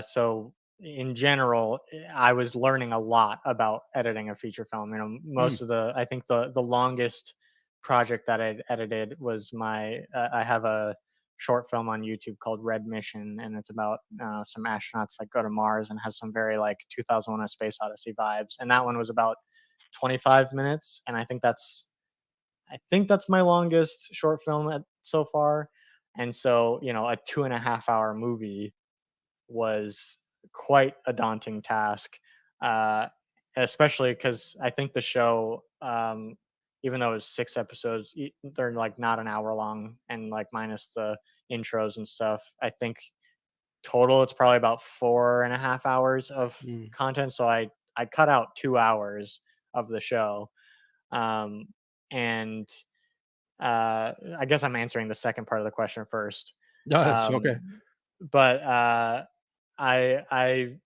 So in general, I was learning a lot about editing a feature film. Mm, I think the longest project that I'd edited was I have a short film on YouTube called Red Mission, and it's about some astronauts that go to Mars, and has some very like 2001: A Space Odyssey vibes. And that one was about 25 minutes, and I think that's my longest short film so far. And so, a 2.5 hour movie was quite a daunting task, uh, especially because I think the show, even though it was 6 episodes, they're like not an hour long, and like minus the intros and stuff. I think total it's probably about 4.5 hours of mm. content. So I cut out 2 hours of the show, um, and I guess I'm answering the second part of the question first. No, that's okay. Um, but I I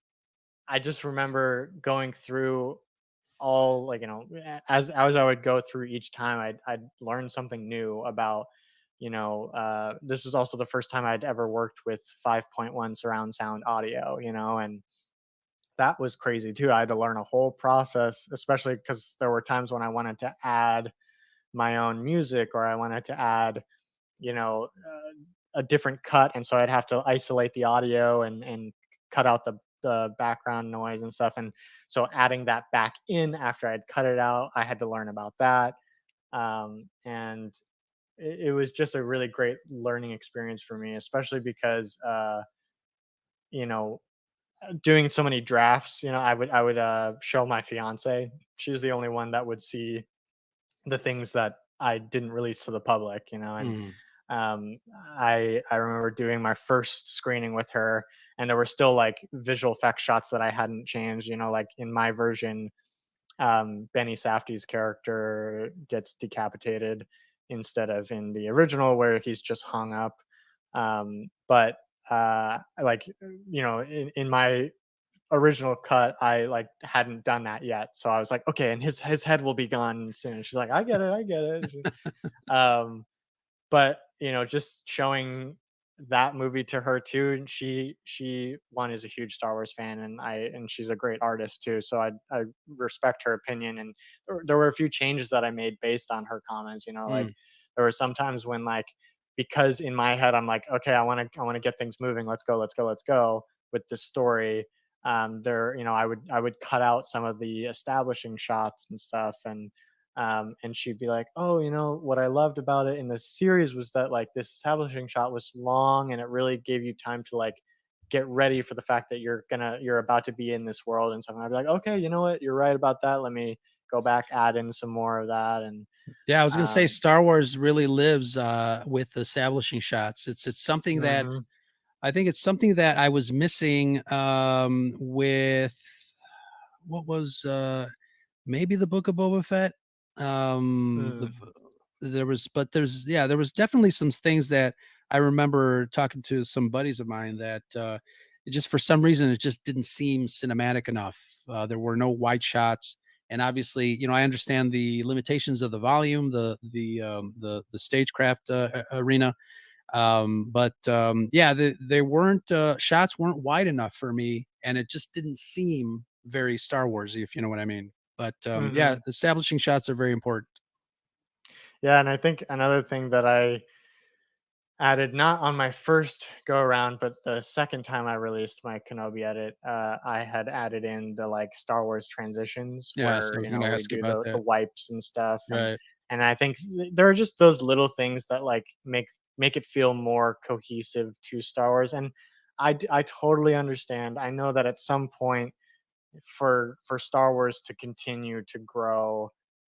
I just remember going through all, like, as I would go through each time, I'd learn something new about, this was also the first time I'd ever worked with 5.1 surround sound audio, and that was crazy too. I had to learn a whole process, especially because there were times when I wanted to add my own music, or I wanted to add, a different cut, and so I'd have to isolate the audio and cut out the background noise and stuff. And so adding that back in after I'd cut it out, I had to learn about that. And it was just a really great learning experience for me, especially because you know doing so many drafts. I would show my fiance. She's the only one that would see the things that I didn't release to the public, and Mm, um, I remember doing my first screening with her, and there were still like visual effect shots that I hadn't changed. Like in my version, Benny Safdie's character gets decapitated instead of in the original where he's just hung up. But like in my original cut, I like hadn't done that yet, so I was like, okay, and his head will be gone soon. She's like, I get it, I get it. um, but just showing that movie to her too, and she one is a huge Star Wars fan, and she's a great artist too, so I respect her opinion. And there were a few changes that I made based on her comments. Like Mm. there were some times when, like, because in my head I'm like, okay, I want to get things moving, let's go, let's go, let's go with the story. There, I would cut out some of the establishing shots and stuff, and she'd be like, oh, what I loved about it in this series was that, like, this establishing shot was long and it really gave you time to, like, get ready for the fact that you're about to be in this world and stuff. And I'd be like, okay, you know what, you're right about that, let me go back, add in some more of that. And Yeah, I was gonna say um Star Wars really lives with establishing shots. It's something that mhm, I think it's something that I was missing with what was maybe the Book of Boba Fett. mm, There was, but there was definitely some things that I remember talking to some buddies of mine that it just for some reason it just didn't seem cinematic enough. There were no wide shots, and obviously, I understand the limitations of the volume, the stagecraft arena, but yeah, they weren't shots weren't wide enough for me, and it just didn't seem very Star Warsy, if you know what I mean. But yeah, mhm. establishing shots are very important. Yeah, and I think another thing that I added, not on my first go around, but the second time I released my Kenobi edit, I had added in the, like, Star Wars transitions Yeah, so I where was going to we ask you do about the that. wipes and stuff. and Right. and I think there are just those little things that, like, make it feel more cohesive to Star Wars. And I totally understand. I know that at some point, for Star Wars to continue to grow,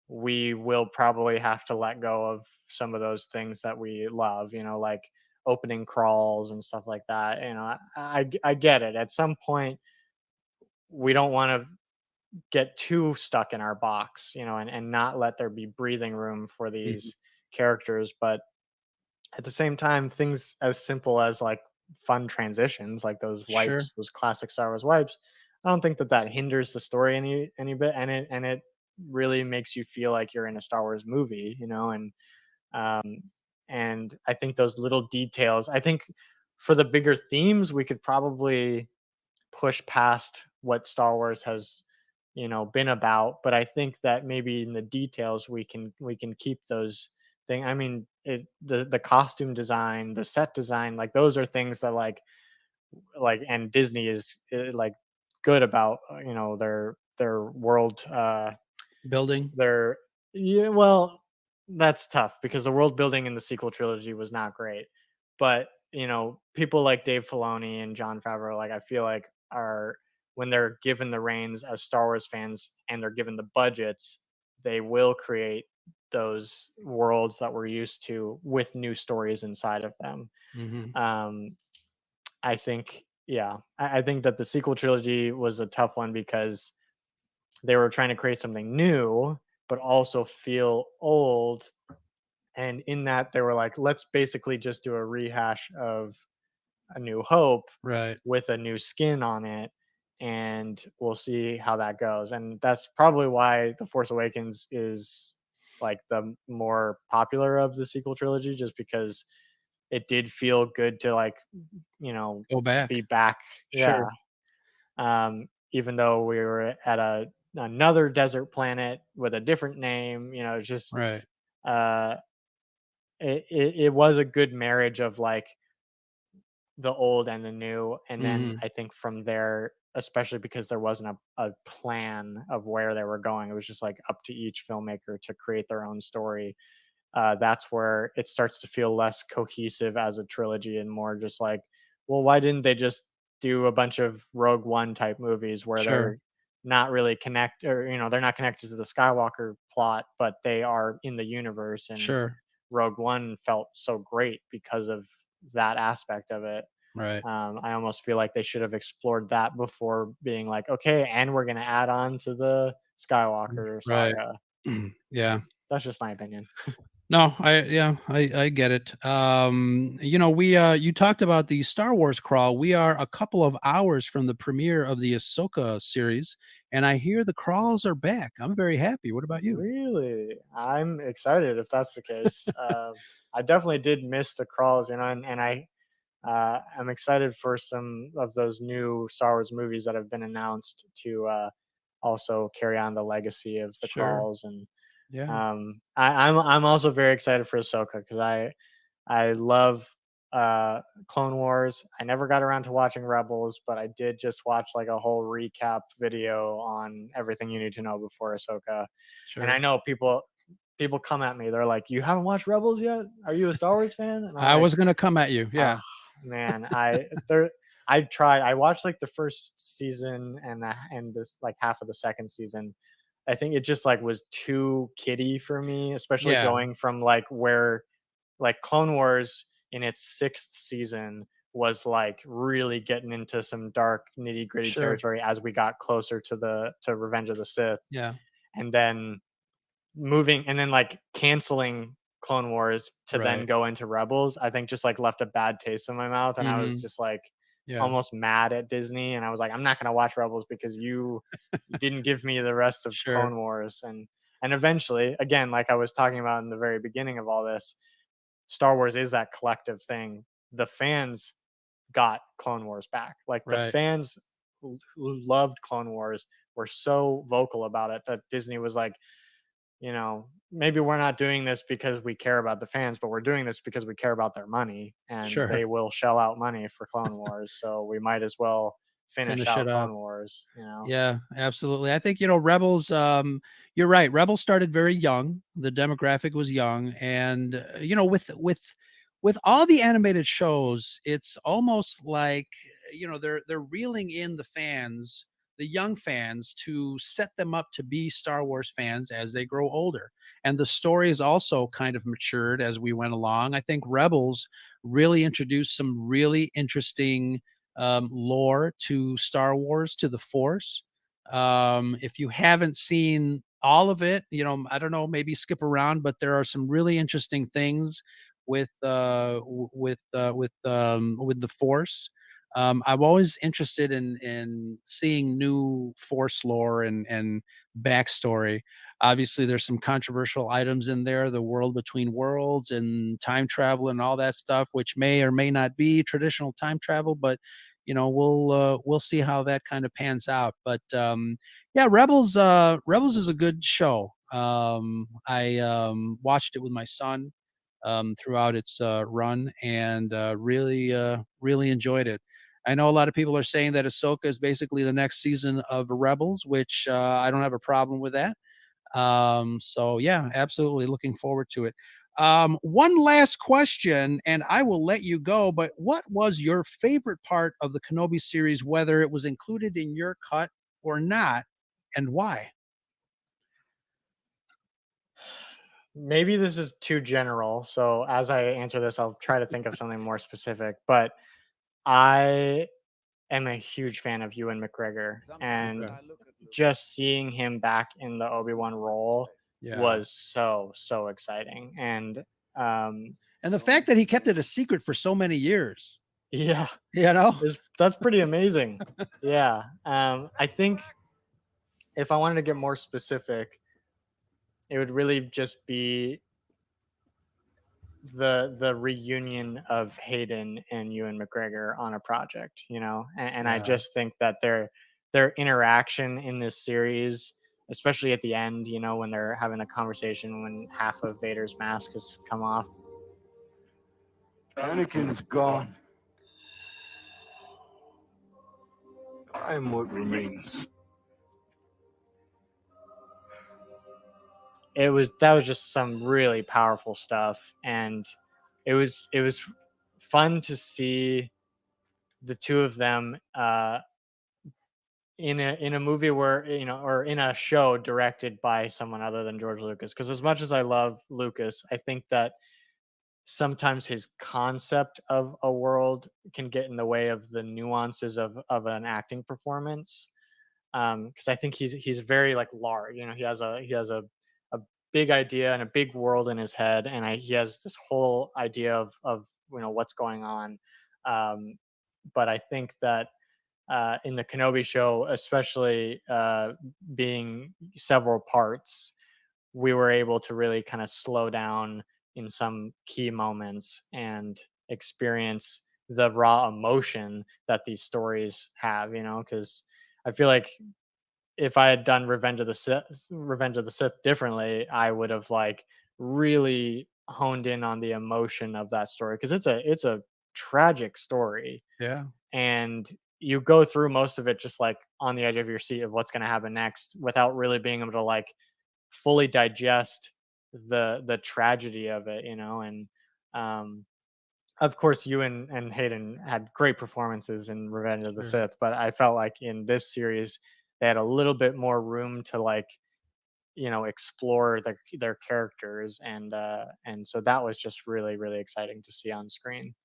we will probably have to let go of some of those things that we love, like opening crawls and stuff like that. I get it. At some point, we don't want to get too stuck in our box, and not let there be breathing room for Mhm. these characters. But at the same time, things as simple as, like, fun transitions, like those Sure. wipes, those classic Star Wars wipes, I don't think that that hinders the story any bit, and it really makes you feel like you're in a Star Wars movie, um, and I think those little details. I think for the bigger themes, we could probably push past what Star Wars has, been about. But I think that maybe in the details we can keep those things. I mean, the costume design, the set design, like those are things that, and Disney is, like, good about, their world, Building. their yeah, well, that's tough because the world building in the sequel trilogy was not great. But, people like Dave Filoni and John Favreau, like, I feel like, are, when they're given the reins as Star Wars fans and they're given the budgets, they will create those worlds that we're used to with new stories inside of them. Hmm. Um, I think, yeah, I think that the sequel trilogy was a tough one because they were trying to create something new, but also feel old. And in that, they were like, let's basically just do a rehash of A New Hope Right. with a new skin on it, and we'll see how that goes. And that's probably why The Force Awakens is, like, the more popular of the sequel trilogy, just because it did feel good to, like, you know, Go back. be back. Sure. Yeah. Even though we were at another desert planet with a different name, it's just, Right. uh, it was a good marriage of, like, the old and the new. And then Hmm. I think from there, especially because there wasn't a plan of where they were going, it was just, like, up to each filmmaker to create their own story. That's where it starts to feel less cohesive as a trilogy and more just like, well, why didn't they just do a bunch of Rogue One type movies where Sure. they're not really connect, or, they're not connected to the Skywalker plot, but they are in the universe. And Sure. Rogue One felt so great because of that aspect of it. Right. I almost feel like they should have explored that before being like, okay, and we're going to add on to the Skywalker Right. saga. Yeah. That's just my opinion. No, I get it. We you talked about the Star Wars crawl. We are a couple of hours from the premiere of the Ahsoka series, and I hear the crawls are back. I'm very happy. What about you? Really? I'm excited if that's the case. I definitely did miss the crawls, and I'm excited for some of those new Star Wars movies that have been announced to also carry on the legacy of the Sure. crawls. And Yeah. I'm also very excited for Ahsoka because I love Clone Wars. I never got around to watching Rebels, but I did just watch like a whole recap video on everything you need to know before Ahsoka. And I Sure. know people come at me. They're like, "You haven't watched Rebels yet? Are you a Star Wars fan?" And I'm I like, was gonna come at you. "Oh Yeah. man, I tried. I watched like the first season and this like half of the second season. I think it just like was too kiddie for me, especially Yeah. going from like where like Clone Wars in its sixth season was like really getting into some dark nitty gritty Sure. territory as we got closer to the to Revenge of the Sith, Yeah. and then moving and then like canceling Clone Wars to then Right. go into Rebels, I think just like left a bad taste in my mouth, and I was Hmm. just like Yeah. almost mad at Disney, and I was like, I'm not gonna watch Rebels because you didn't give me the rest of Sure. Clone Wars, and eventually, again, like I was talking about in the very beginning of all this, Star Wars is that collective thing. The fans got Clone Wars back. Like the Right. fans who loved Clone Wars were so vocal about it that Disney was like, maybe we're not doing this because we care about the fans, but we're doing this because we care about their money, and Sure. they will shell out money for Clone Wars. So we might as well finish Finish it out up. Clone Wars. Yeah, absolutely. I think, Rebels, you're right. Rebels started very young. The demographic was young. And, with all the animated shows, it's almost like, they're reeling in the fans, the young fans, to set them up to be Star Wars fans as they grow older. And the story is also kind of matured as we went along. I think Rebels really introduced some really interesting lore to Star Wars, to the Force. If you haven't seen all of it, I don't know, maybe skip around, but there are some really interesting things with the Force. I'm always interested in seeing new Force lore and backstory. Obviously, there's some controversial items in there, the world between worlds and time travel and all that stuff, which may or may not be traditional time travel, but we'll see how that kind of pans out. But yeah, Rebels is a good show. I watched it with my son throughout its run, and really enjoyed it. I know a lot of people are saying that Ahsoka is basically the next season of Rebels, which I don't have a problem with that. So yeah, absolutely looking forward to it. One last question, and I will let you go. But what was your favorite part of the Kenobi series, whether it was included in your cut or not, and why? Maybe this is too general. So as I answer this, I'll try to think of something more specific. But I am a huge fan of Ewan McGregor, and Okay. just seeing him back in the Obi-Wan role Yeah. was so exciting. And um And the fact that he kept it a secret for so many years, yeah, you know? that's pretty amazing. Yeah. I think if I wanted to get more specific, it would really just be the reunion of Hayden and Ewan McGregor on a project. And I Yeah. just think that their interaction in this series, especially at the end, when they're having a conversation when half of Vader's mask has come off. Anakin's gone. I'm what remains. That was just some really powerful stuff, and it was fun to see the two of them in a movie where or in a show directed by someone other than George Lucas, because as much as I love Lucas, I think that sometimes his concept of a world can get in the way of the nuances of an acting performance. because I think he's very like large. You know, he has a big idea and a big world in his head, and he has this whole idea of what's going on. Um, but I think that in the Kenobi show, especially being several parts, we were able to really kind of slow down in some key moments and experience the raw emotion that these stories have, because I feel like if I had done Revenge of the Sith differently, I would have like really honed in on the emotion of that story, because it's a tragic story, Yeah. and you go through most of it just like on the edge of your seat of what's going to happen next without really being able to like fully digest the tragedy of it, and um of course you and Hayden had great performances in Revenge of the Sure. Sith, but I felt like in this series they had a little bit more room to like explore their characters, and so that was just really really exciting to see on screen.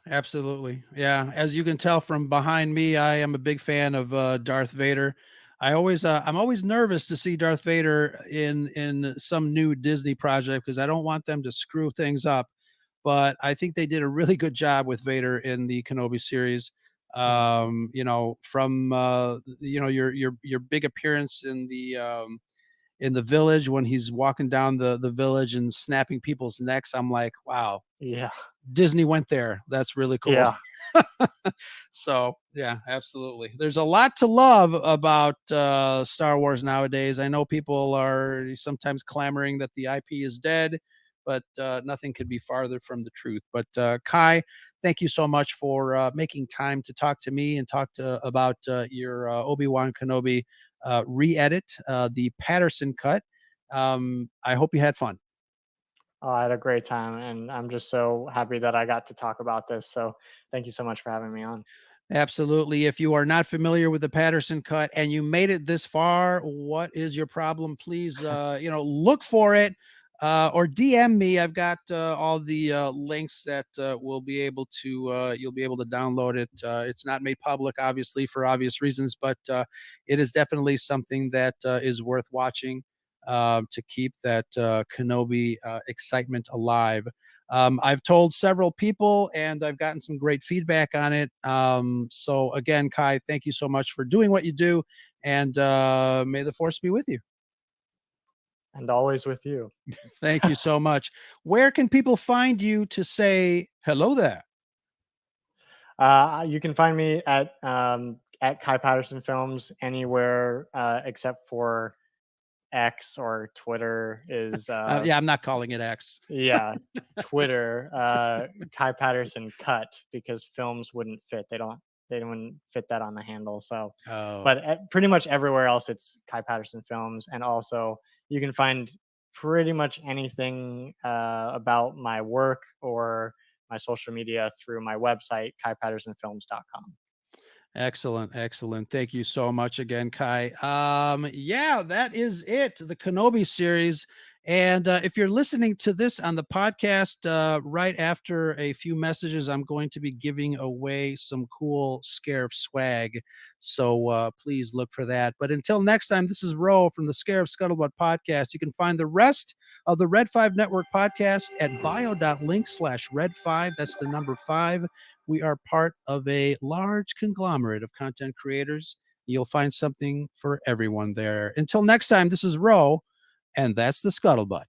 Absolutely. Yeah. As you can tell from behind me, I am a big fan of Darth Vader. I'm always nervous to see Darth Vader in some new Disney project because I don't want them to screw things up. But I think they did a really good job with Vader in the Kenobi series. Mhm. From your big appearance in the village when he's walking down the village and snapping people's necks. I'm like, wow, Yeah. Disney went there. That's really cool. Yeah. So yeah, absolutely. There's a lot to love about Star Wars nowadays. I know people are sometimes clamoring that the IP is dead, but nothing could be farther from the truth. But Kai, thank you so much for making time to talk to me and talk to about your Obi-Wan Kenobi re-edit, the Patterson cut. I hope you had fun. Oh, I had a great time, and I'm just so happy that I got to talk about this. So thank you so much for having me on. Absolutely. If you are not familiar with the Patterson cut and you made it this far, what is your problem? Please, look for it or DM me. I've got all the links that will be able to you'll be able to download it. It's not made public, obviously, for obvious reasons, but it is definitely something that is worth watching to keep that Kenobi excitement alive. I've told several people and I've gotten some great feedback on it. So again, Kai, thank you so much for doing what you do, and may the force be with you. And always with you. Thank you so much. Where can people find you to say hello there? You can find me at Kai Patterson Films anywhere except for X, or Twitter is Yeah, I'm not calling it X. yeah, Twitter, Kai Patterson cut, because films wouldn't fit. They wouldn't fit that on the handle. So, Oh, but pretty much everywhere else it's Kai Patterson Films, and also you can find pretty much anything about my work or my social media through my website, kaipattersonfilms.com. excellent, excellent. Thank you so much again, Kai. Yeah, that is it. The Kenobi series. And if you're listening to this on the podcast, right after a few messages, I'm going to be giving away some cool Scarif swag. So please look for that. But until next time, this is Ro from the Scarif Scuttlebutt podcast. You can find the rest of the Red 5 Network podcast at bio.link/Red5. That's the number 5. We are part of a large conglomerate of content creators. You'll find something for everyone there. Until next time, this is Ro, and that's the Scuttlebutt.